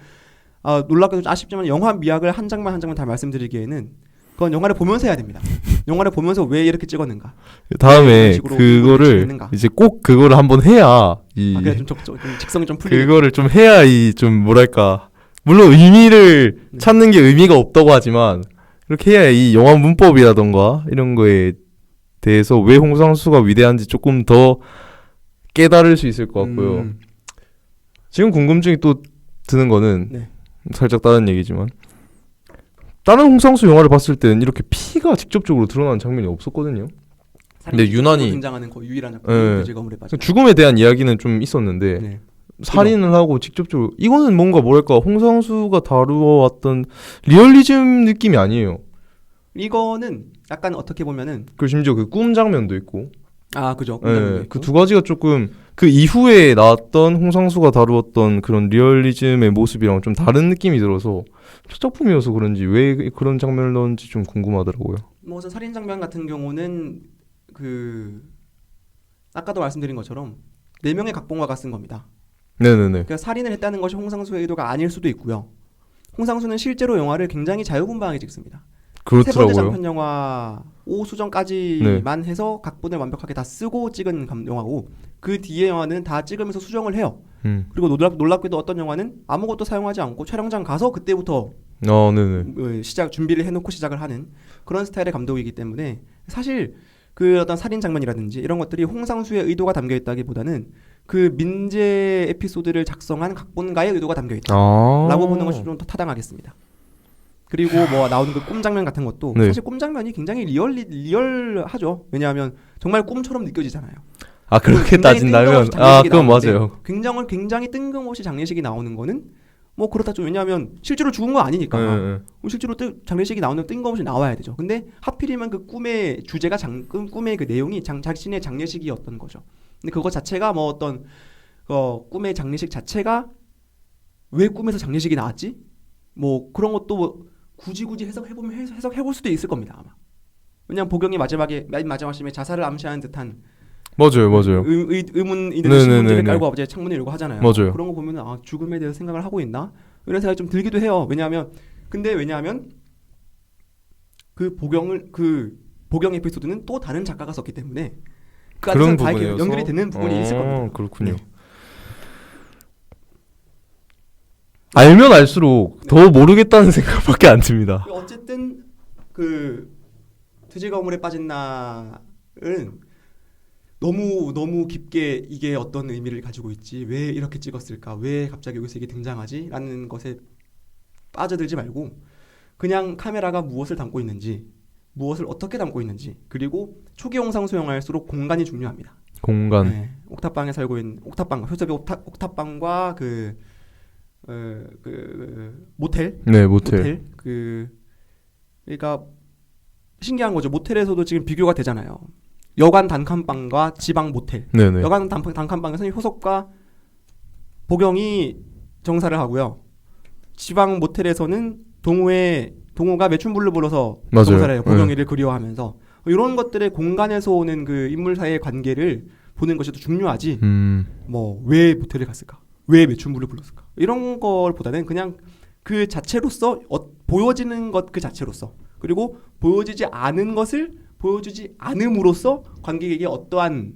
놀랍게도 아쉽지만 영화 미학을 한 장면 한 장면 다 말씀드리기에는 그건 영화를 보면서 해야 됩니다. 영화를 보면서 왜 이렇게 찍었는가. 다음에 그거를 이제 꼭 그거를 한번 해야 그래 좀 직성이 좀 풀리고 그거를 좀 해야 이 좀 뭐랄까 물론 의미를 네. 찾는 게 의미가 없다고 하지만 이렇게 해야 이 영화 문법이라던가 이런 거에 대해서 왜 홍상수가 위대한지 조금 더 깨달을 수 있을 것 같고요. 지금 궁금증이 또 드는 거는 네. 살짝 다른 얘기지만 다른 홍상수 영화를 봤을 때는 이렇게 피가 직접적으로 드러나는 장면이 없었거든요. 근데 유난히 등장하는 거의 유일한 작품 예. 돼지 거물에 빠진. 죽음에 대한 이야기는 좀 있었는데 네. 살인을 하고 직접적으로 이거는 뭔가 뭐랄까 홍상수가 다루어왔던 리얼리즘 느낌이 아니에요. 이거는 약간 어떻게 보면은 그 심지어 그 꿈 장면도 있고 그죠. 그 두 가지가 조금 그 이후에 나왔던 홍상수가 다루었던 그런 리얼리즘의 모습이랑 좀 다른 느낌이 들어서 첫 작품이어서 그런지 왜 그런 장면을 넣었는지 좀 궁금하더라고요. 뭐 우선 살인 장면 같은 경우는 그 아까도 말씀드린 것처럼 4명의 각본가가 쓴 겁니다. 네네네. 그러니까 살인을 했다는 것이 홍상수의 의도가 아닐 수도 있고요. 홍상수는 실제로 영화를 굉장히 자유분방하게 찍습니다. 세 번째 그렇더라고요. 장편 영화 오수정까지만 해서 각본을 완벽하게 다 쓰고 찍은 영화고 그 뒤에 영화는 다 찍으면서 수정을 해요. 그리고 놀랍게도 어떤 영화는 아무것도 사용하지 않고 촬영장 가서 그때부터 네네. 준비를 해놓고 시작을 하는 그런 스타일의 감독이기 때문에 사실 그 어떤 살인 장면이라든지 이런 것들이 홍상수의 의도가 담겨 있다기보다는 그 민재 에피소드를 작성한 각본가의 의도가 담겨 있다라고 보는 것이 좀 더 타당하겠습니다. 그리고 뭐 나오는 그 꿈 장면 같은 것도 네. 사실 꿈 장면이 굉장히 리얼하죠. 왜냐하면 정말 꿈처럼 느껴지잖아요. 그렇게 굉장히 따진다면 뜬금없이 장례식이 그건 나오는데 맞아요. 굉장히 뜬금없이 장례식이 나오는 거는 뭐 그렇다 좀 왜냐하면 실제로 죽은 건 아니니까 네. 실제로 장례식이 나오는 뜬금없이 나와야 되죠. 근데 하필이면 그 꿈의 주제가 꿈의 그 내용이 자신의 장례식이었던 거죠. 근데 그거 자체가 뭐 어떤 꿈의 장례식 자체가 왜 꿈에서 장례식이 나왔지? 뭐 그런 것도 뭐 굳이 해석해볼 수도 있을 겁니다 아마. 왜냐면 보경이 마지막 심에 자살을 암시하는 듯한 맞아요. 의문 있는 신문지를 깔고 아버지의 창문을 열고 하잖아요. 맞아요. 그런 거 보면은 죽음에 대해서 생각을 하고 있나 이런 생각이 좀 들기도 해요. 왜냐하면 그 보경 에피소드는 또 다른 작가가 썼기 때문에 그 안에서 다 이렇게 연결이 되는 부분이 있을 겁니다. 그렇군요. 네. 알면 알수록 더 모르겠다는 생각밖에 안 듭니다. 어쨌든 그 돼지 거물에 빠진 날은 너무 깊게 이게 어떤 의미를 가지고 있지, 왜 이렇게 찍었을까, 왜 갑자기 여기서 이게 등장하지? 라는 것에 빠져들지 말고 그냥 카메라가 무엇을 담고 있는지, 무엇을 어떻게 담고 있는지, 그리고 초기 홍상수 영화일수록 공간이 중요합니다. 공간. 네, 옥탑방에 살고 있는 효섭이 옥탑방과 모텔. 네, 모텔. 그러니까 신기한 거죠. 모텔에서도 지금 비교가 되잖아요. 여관 단칸방과 지방 모텔. 네네. 여관 단칸방에서는 효석과 보경이 정사를 하고요. 지방 모텔에서는 동호가 매춘불을 불어서 정사를 해요. 보경이를 그리워하면서 이런 것들의 공간에서 오는 그 인물 사이의 관계를 보는 것이 더 중요하지. 뭐 왜 모텔에 갔을까? 왜 매춘불을 불렀을까? 이런 걸보다는 그냥 그 자체로서 보여지는 것 그 자체로서 그리고 보여지지 않은 것을 보여주지 않음으로써 관객에게 어떠한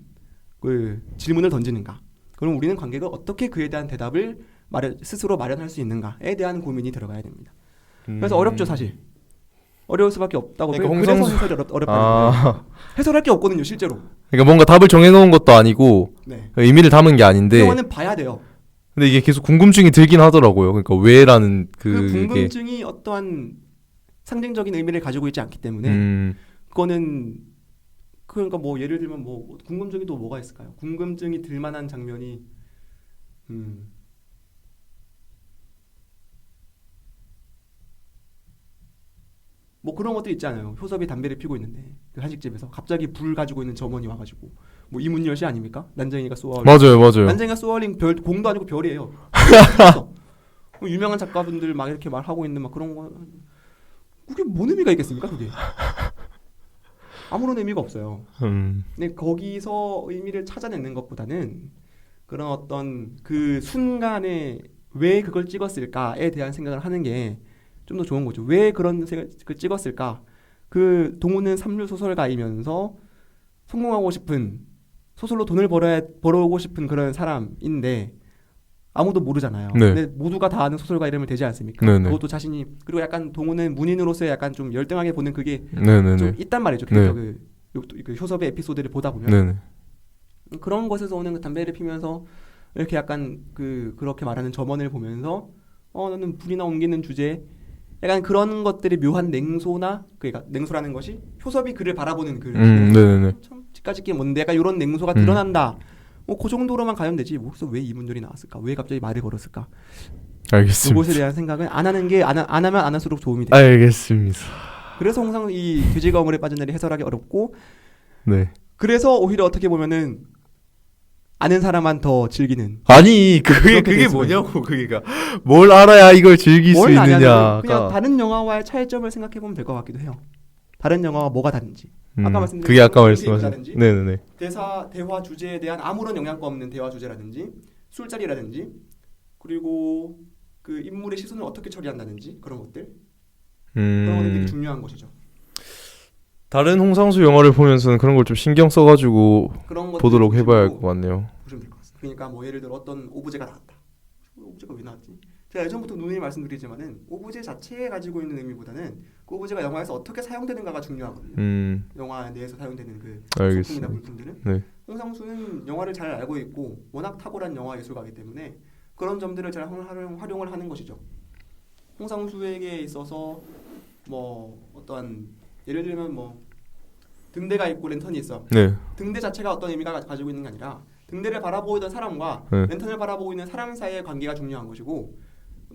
그 질문을 던지는가? 그럼 우리는 관객은 어떻게 그에 대한 대답을 스스로 마련할 수 있는가에 대한 고민이 들어가야 됩니다. 그래서 어렵죠 사실. 어려울 수밖에 없다고. 그러니까 그래서 해설이 어렵다는 거예요. 해설할 게 없거든요 실제로. 그러니까 뭔가 답을 정해놓은 것도 아니고 네. 의미를 담은 게 아닌데. 영화는 봐야 돼요. 근데 이게 계속 궁금증이 들긴 하더라고요. 그러니까 왜라는 그 궁금증이 어떠한 상징적인 의미를 가지고 있지 않기 때문에 그거는 그러니까 뭐 예를 들면 뭐 궁금증이 또 뭐가 있을까요? 궁금증이 들만한 장면이 뭐 그런 것도 있잖아요. 효섭이 담배를 피고 있는데 그 한식집에서 갑자기 불 가지고 있는 점원이 와가지고 뭐 이문열씨 아닙니까? 난쟁이가 쏘아올린. 맞아요. 난쟁이가 쏘아올린 공도 아니고 별이에요. 유명한 작가분들 막 이렇게 말하고 있는 막 그런 거 그게 뭔 의미가 있겠습니까? 그게 아무런 의미가 없어요. 근데 거기서 의미를 찾아내는 것보다는 그런 어떤 그 순간에 왜 그걸 찍었을까에 대한 생각을 하는 게 좀 더 좋은 거죠. 왜 그런 생각을 찍었을까? 그 동우는 삼류 소설가이면서 성공하고 싶은 소설로 돈을 벌어오고 싶은 그런 사람인데 아무도 모르잖아요. 네. 근데 모두가 다 아는 소설가 이름을 대지 않습니까? 네네. 그것도 자신이 그리고 약간 동호는 문인으로서 약간 좀 열등하게 보는 그게 네네네. 좀 있단 말이죠. 네. 그 효섭의 에피소드를 보다 보면 네네. 그런 것에서 오는 그 담배를 피면서 이렇게 약간 그렇게 말하는 점원을 보면서 너는 불이나 옮기는 주제 약간 그런 것들이 묘한 냉소나 그러니까 냉소라는 것이 효섭이 그를 바라보는 그 네네네. 참 집까지 게 뭔데 약간 이런 냉소가 드러난다. 그 정도로만 가면 되지. 그래서 왜 이 문들이 나왔을까? 왜 갑자기 말을 걸었을까? 알겠습니다. 그것에 대한 생각은 안 하는 게 안 하면 안 할수록 도움이 돼요. 알겠습니다. 그래서 항상 이 돼지가 우물에 빠진 날이 해설하기 어렵고 네. 그래서 오히려 어떻게 보면은 아는 사람만 더 즐기는. 아니 그게 뭐냐고 그게가 뭘 알아야 이걸 즐길 수 있느냐. 그냥 다른 영화와의 차이점을 생각해 보면 될 것 같기도 해요. 다른 영화와 뭐가 다른지. 아까 말씀드린 그게 아까 말씀하신. 네네네. 대화 주제에 대한 아무런 영향가 없는 대화 주제라든지 술자리라든지 그리고 그 인물의 시선을 어떻게 처리한다든지 그런 것들. 그런 것들이 되게 중요한 것이죠. 다른 홍상수 영화를 보면서는 그런 걸 좀 신경 써가지고 보도록 해봐야 할 것 같네요. 보시면 될 것 같습니다. 그러니까 뭐 예를 들어 어떤 오브제가 나왔다. 오브제가 왜 나왔지? 제가 예전부터 누누이 말씀드리지만은 오브제 자체에 가지고 있는 의미보다는 그 오브제가 영화에서 어떻게 사용되는가가 중요하거든요. 영화 내에서 사용되는 그 소품이나 물품들은. 네. 홍상수는 영화를 잘 알고 있고 워낙 탁월한 영화 예술가이기 때문에 그런 점들을 잘 활용을 하는 것이죠. 홍상수에게 있어서 뭐 어떠한 예를 들면 뭐 등대가 있고 랜턴이 있어. 네. 등대 자체가 어떤 의미가 가지고 있는 게 아니라 등대를 바라보고 있던 사람과 랜턴을 바라보고 있는 사람 사이의 관계가 중요한 것이고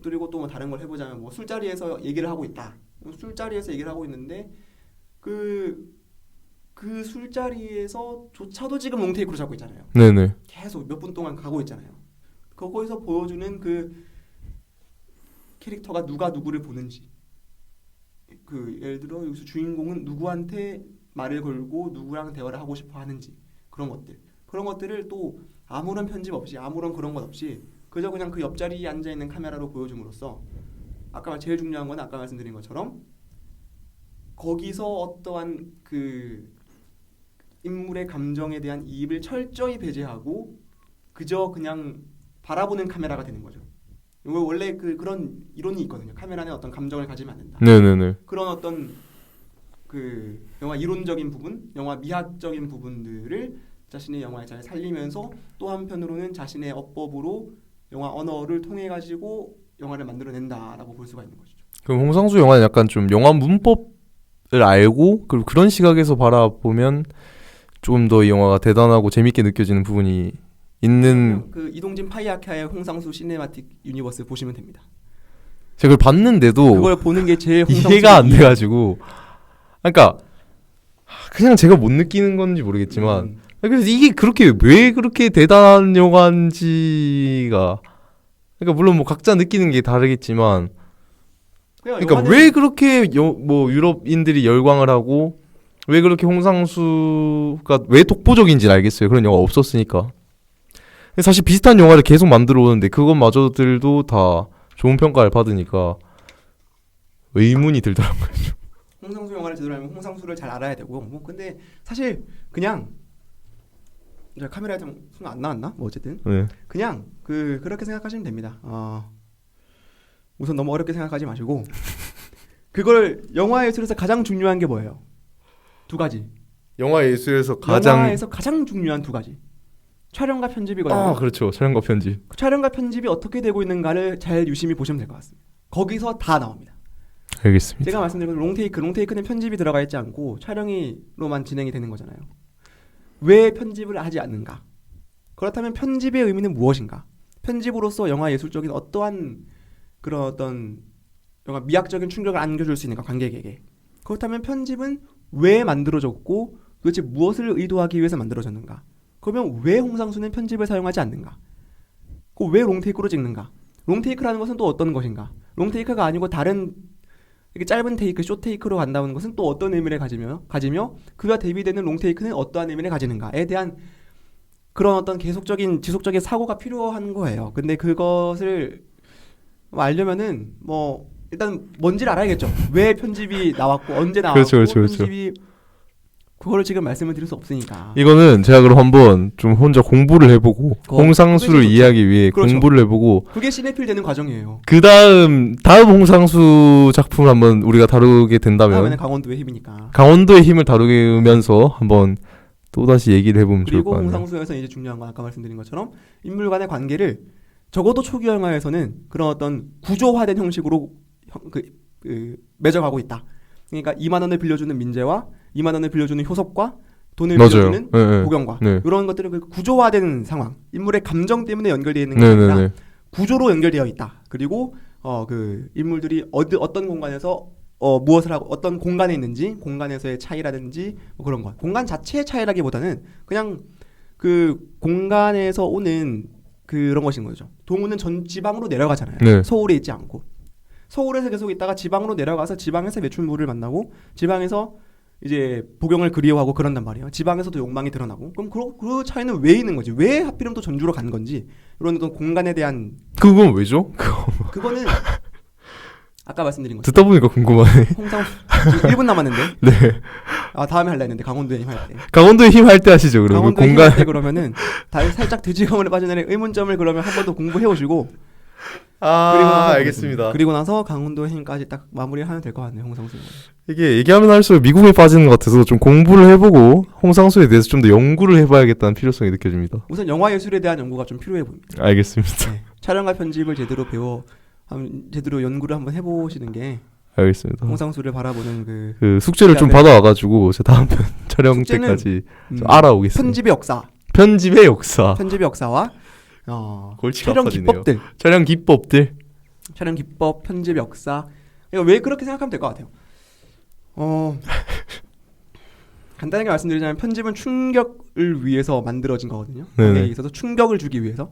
그리고 또 뭐 다른 걸 해보자면 뭐 술자리에서 얘기를 하고 있다. 술자리에서 얘기를 하고 있는데 그 술자리에서조차도 지금 롱테이크로 잡고 있잖아요. 네네. 계속 몇 분 동안 가고 있잖아요. 거기서 보여주는 그 캐릭터가 누가 누구를 보는지 예를 들어 여기서 주인공은 누구한테 말을 걸고 누구랑 대화를 하고 싶어 하는지 그런 것들을 또 아무런 편집 없이 아무런 그런 것 없이 그저 그냥 그 옆자리에 앉아있는 카메라로 보여줌으로써 제일 중요한 건 아까 말씀드린 것처럼 거기서 어떠한 그 인물의 감정에 대한 이입을 철저히 배제하고 그저 그냥 바라보는 카메라가 되는 거죠. 이거 원래 그런 이론이 있거든요. 카메라는 어떤 감정을 가지면 안 된다. 네네네. 그런 어떤 그 영화 이론적인 부분, 영화 미학적인 부분들을 자신의 영화에 잘 살리면서 또 한편으로는 자신의 어법으로 영화 언어를 통해 가지고 영화를 만들어낸다라고 볼 수가 있는 것이죠. 그럼 홍상수 영화는 약간 좀 영화 문법을 알고 그리고 그런 시각에서 바라보면 좀 더 이 영화가 대단하고 재밌게 느껴지는 부분이 있는. 그 이동진 파이아카의 홍상수 시네마틱 유니버스 보시면 됩니다. 제가 그걸 봤는데도 그걸 보는 게 제일 이해가 안 돼가지고. 그러니까 그냥 제가 못 느끼는 건지 모르겠지만 그래서 이게 왜 그렇게 대단한 영화인지가 그러니까 물론 뭐 각자 느끼는 게 다르겠지만 그러니까 왜 그렇게 뭐 유럽인들이 열광을 하고 왜 그렇게 홍상수가 왜 독보적인지 알겠어요. 그런 영화 없었으니까. 사실 비슷한 영화를 계속 만들어 오는데 그것마저들도 다 좋은 평가를 받으니까 의문이 들더라고요. 홍상수 영화를 제대로 알면 홍상수를 잘 알아야 되고 뭐 근데 사실 그냥 카메라에 좀 안 나왔나? 뭐 어쨌든 그냥 그렇게 생각하시면 됩니다. 우선 너무 어렵게 생각하지 마시고 그걸 영화 예술에서 가장 중요한 게 뭐예요? 두 가지. 영화 예술에서 가장 중요한 두 가지. 촬영과 편집이거든요. 그렇죠. 촬영과 편집. 촬영과 편집이 어떻게 되고 있는가를 잘 유심히 보시면 될 것 같습니다. 거기서 다 나옵니다. 알겠습니다. 제가 말씀드린 롱테이크는 편집이 들어가 있지 않고 촬영으로만 진행이 되는 거잖아요. 왜 편집을 하지 않는가? 그렇다면 편집의 의미는 무엇인가? 편집으로서 영화 예술적인 어떠한 그런 어떤 영화 미학적인 충격을 안겨줄 수 있는가 관객에게? 그렇다면 편집은 왜 만들어졌고 도대체 무엇을 의도하기 위해서 만들어졌는가? 그러면 왜 홍상수는 편집을 사용하지 않는가? 왜 롱테이크로 찍는가? 롱테이크라는 것은 또 어떤 것인가? 롱테이크가 아니고 다른 이렇게 짧은 테이크, 숏테이크로 간다는 것은 또 어떤 의미를 가지며 그와 대비되는 롱테이크는 어떠한 의미를 가지는가에 대한 그런 어떤 지속적인 사고가 필요한 거예요. 근데 그것을 알려면은 뭐 일단 뭔지를 알아야겠죠. 왜 편집이 나왔고 언제 나왔고 편집이 그거를 지금 말씀을 드릴 수 없으니까. 이거는 제가 그럼 한번 좀 혼자 공부를 해보고 홍상수를 그게 이해하기 위해 그렇죠. 공부를 해보고 그게 시네필 되는 과정이에요. 그 다음 홍상수 작품을 한번 우리가 다루게 된다면 다음에는 강원도의 힘이니까. 강원도의 힘을 다루면서 한번 또 다시 얘기를 해보면 좋을 것 그리고 같네요. 홍상수에서 이제 중요한 건 아까 말씀드린 것처럼 인물 간의 관계를 적어도 초기 영화에서는 그런 어떤 구조화된 형식으로 맺어가고 있다. 그러니까 2만 원을 빌려주는 민재와 2만 원을 빌려주는 효섭과 돈을 맞아요. 빌려주는 네, 보경과 네. 이런 것들은 그 구조화된 상황, 인물의 감정 때문에 연결되어 있는 게 아니라 네네네. 구조로 연결되어 있다. 그리고 그 인물들이 어떤 공간에서 무엇을 하고 어떤 공간에 있는지, 공간에서의 차이라든지 뭐 그런 것. 공간 자체의 차이라기보다는 그냥 그 공간에서 오는 그런 것인 거죠. 동우는 전 지방으로 내려가잖아요. 네. 서울에 있지 않고. 서울에서 계속 있다가 지방으로 내려가서 지방에서 매춘부를 만나고 지방에서 이제 보경을 그리워하고 그런단 말이에요. 지방에서도 욕망이 드러나고. 그럼 그 차이는 왜 있는 거지? 왜 하필이면 또 전주로 간 건지. 이런 어떤 공간에 대한 그건 왜죠? 그거는 아까 말씀드린 거죠. 듣다 보니까 궁금하네. 홍상수 지금 1분 남았는데. 네. 아 다음에 할라 했는데 강원도의 힘 할 때. 강원도의 힘 할 때 하시죠. 그러면 강원도의 공간 힘할 때 그러면은 살짝 뒤지거문에 빠져나는 의문점을 그러면 한 번 더 공부해 오시고. 그리고 나서 알겠습니다. 그리고 나서 강원도의 힘까지 딱 마무리하면 될 것 같네요, 홍상수. 이게 얘기하면 할수록 미국에 빠지는 것 같아서 좀 공부를 해보고 홍상수에 대해서 좀 더 연구를 해봐야겠다는 필요성이 느껴집니다. 우선 영화 예술에 대한 연구가 좀 필요해 보입니다. 알겠습니다. 네. 촬영과 편집을 제대로 제대로 연구를 한번 해보시는 게 알겠습니다. 홍상수를 바라보는 그 숙제를 좀 받아와가지고 제 다음 편 촬영 때까지 좀 알아오겠습니다. 편집의 역사, 편집의 역사. 편집의 역사와 골치가 촬영 아파지네요. 기법들, 촬영 기법, 편집 역사. 이거 왜 그렇게 생각하면 될 것 같아요. 간단하게 말씀드리자면 편집은 충격을 위해서 만들어진 거거든요. 거기에 있어서 충격을 주기 위해서.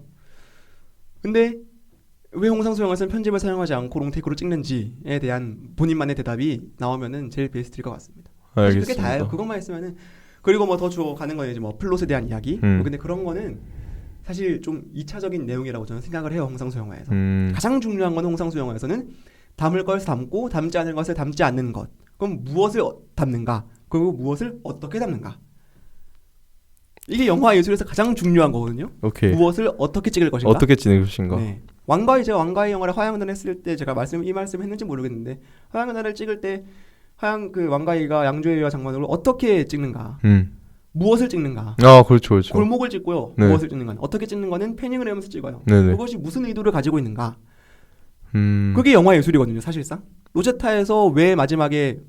근데 왜 홍상수 영화에서는 편집을 사용하지 않고 롱테이크로 찍는지에 대한 본인만의 대답이 나오면은 제일 베스트일 것 같습니다. 사실 그게 알겠습니다. 다예요. 그것만 있으면은 그리고 뭐 더 가는 건 이제 뭐 플롯에 대한 이야기. 근데 그런 거는 사실 좀 2차적인 내용이라고 저는 생각을 해요. 홍상수 영화에서. 가장 중요한 건 홍상수 영화에서는 담을 것을 담고 담지 않을 것을 담지 않는 것. 그럼 무엇을 담는가? 그리고 무엇을 어떻게 담는가? 이게 영화 예술에서 가장 중요한 거거든요. 오케이. 무엇을 어떻게 찍을 것인가? 어떻게 찍을 것인가? 네. 제가 왕가의 영화를 화양연화를 했을 때 제가 이 말씀 했는지 모르겠는데 화양연화를 찍을 때 그 왕가이가 양조위와 장관으로 어떻게 찍는가? 무엇을 찍는가? 아, 그렇죠. 골목을 찍고요. 네. 무엇을 찍는가? 어떻게 찍는 거는 패닝을 하면서 찍어요. 네네. 그것이 무슨 의도를 가지고 있는가? 그게 영화 예술이거든요, 사실상. 로제타에서 왜 마지막에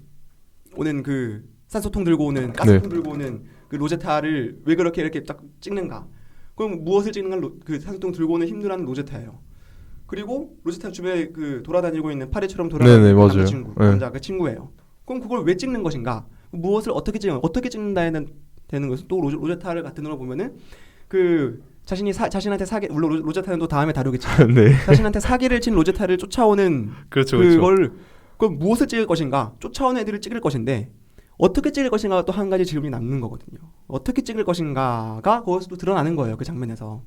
오는 그 산소통 들고 오는 가스통 들고 오는 그 로제타를 왜 그렇게 이렇게 딱 찍는가? 그럼 무엇을 찍는가? 그 산소통 들고 오는 힘들어하는 로제타예요. 그리고 로제타 주변에 그 돌아다니고 있는 파리처럼 돌아다니는 그 남자친구, 남자 그 친구예요. 그럼 그걸 왜 찍는 것인가? 무엇을 어떻게 찍는다에는 되는 것은 또 로제타를 같은 으로 보면은 그 자신한테 사기 물론 로제타는 또 다음에 다루겠지만 네. 자신한테 사기를 친 로제타를 쫓아오는 그렇죠. 그럼 무엇을 찍을 것인가? 쫓아오는 애들을 찍을 것인데 어떻게 찍을 것인가가 또 한 가지 질문이 남는 거거든요. 어떻게 찍을 것인가가 거기서 또 드러나는 거예요. 그 장면에서.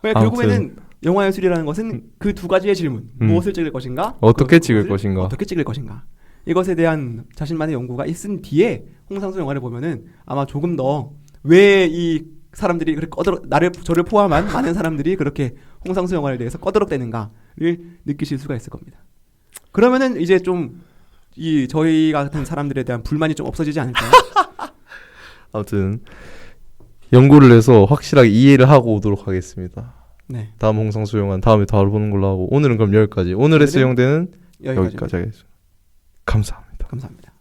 그러니까 결국에는 영화 예술이라는 것은 그 두 가지의 질문. 무엇을 찍을 것인가? 어떻게 찍을 것인가? 어떻게 찍을 것인가? 이것에 대한 자신만의 연구가 있은 뒤에 홍상수 영화를 보면은 아마 조금 더 왜 이 사람들이 그렇게 저를 포함한 많은 사람들이 그렇게 홍상수 영화에 대해서 꺼드럭대는가를 느끼실 수가 있을 겁니다. 그러면은 이제 좀 저희 같은 사람들에 대한 불만이 좀 없어지지 않을까요? 아무튼 연구를 해서 확실하게 이해를 하고 오도록 하겠습니다. 네. 다음 홍상수 영화는 다음에 다뤄보는 걸로 하고 오늘은 그럼 여기까지. 오늘의 수용대는 여기까지 하겠습니다. 감사합니다. 감사합니다.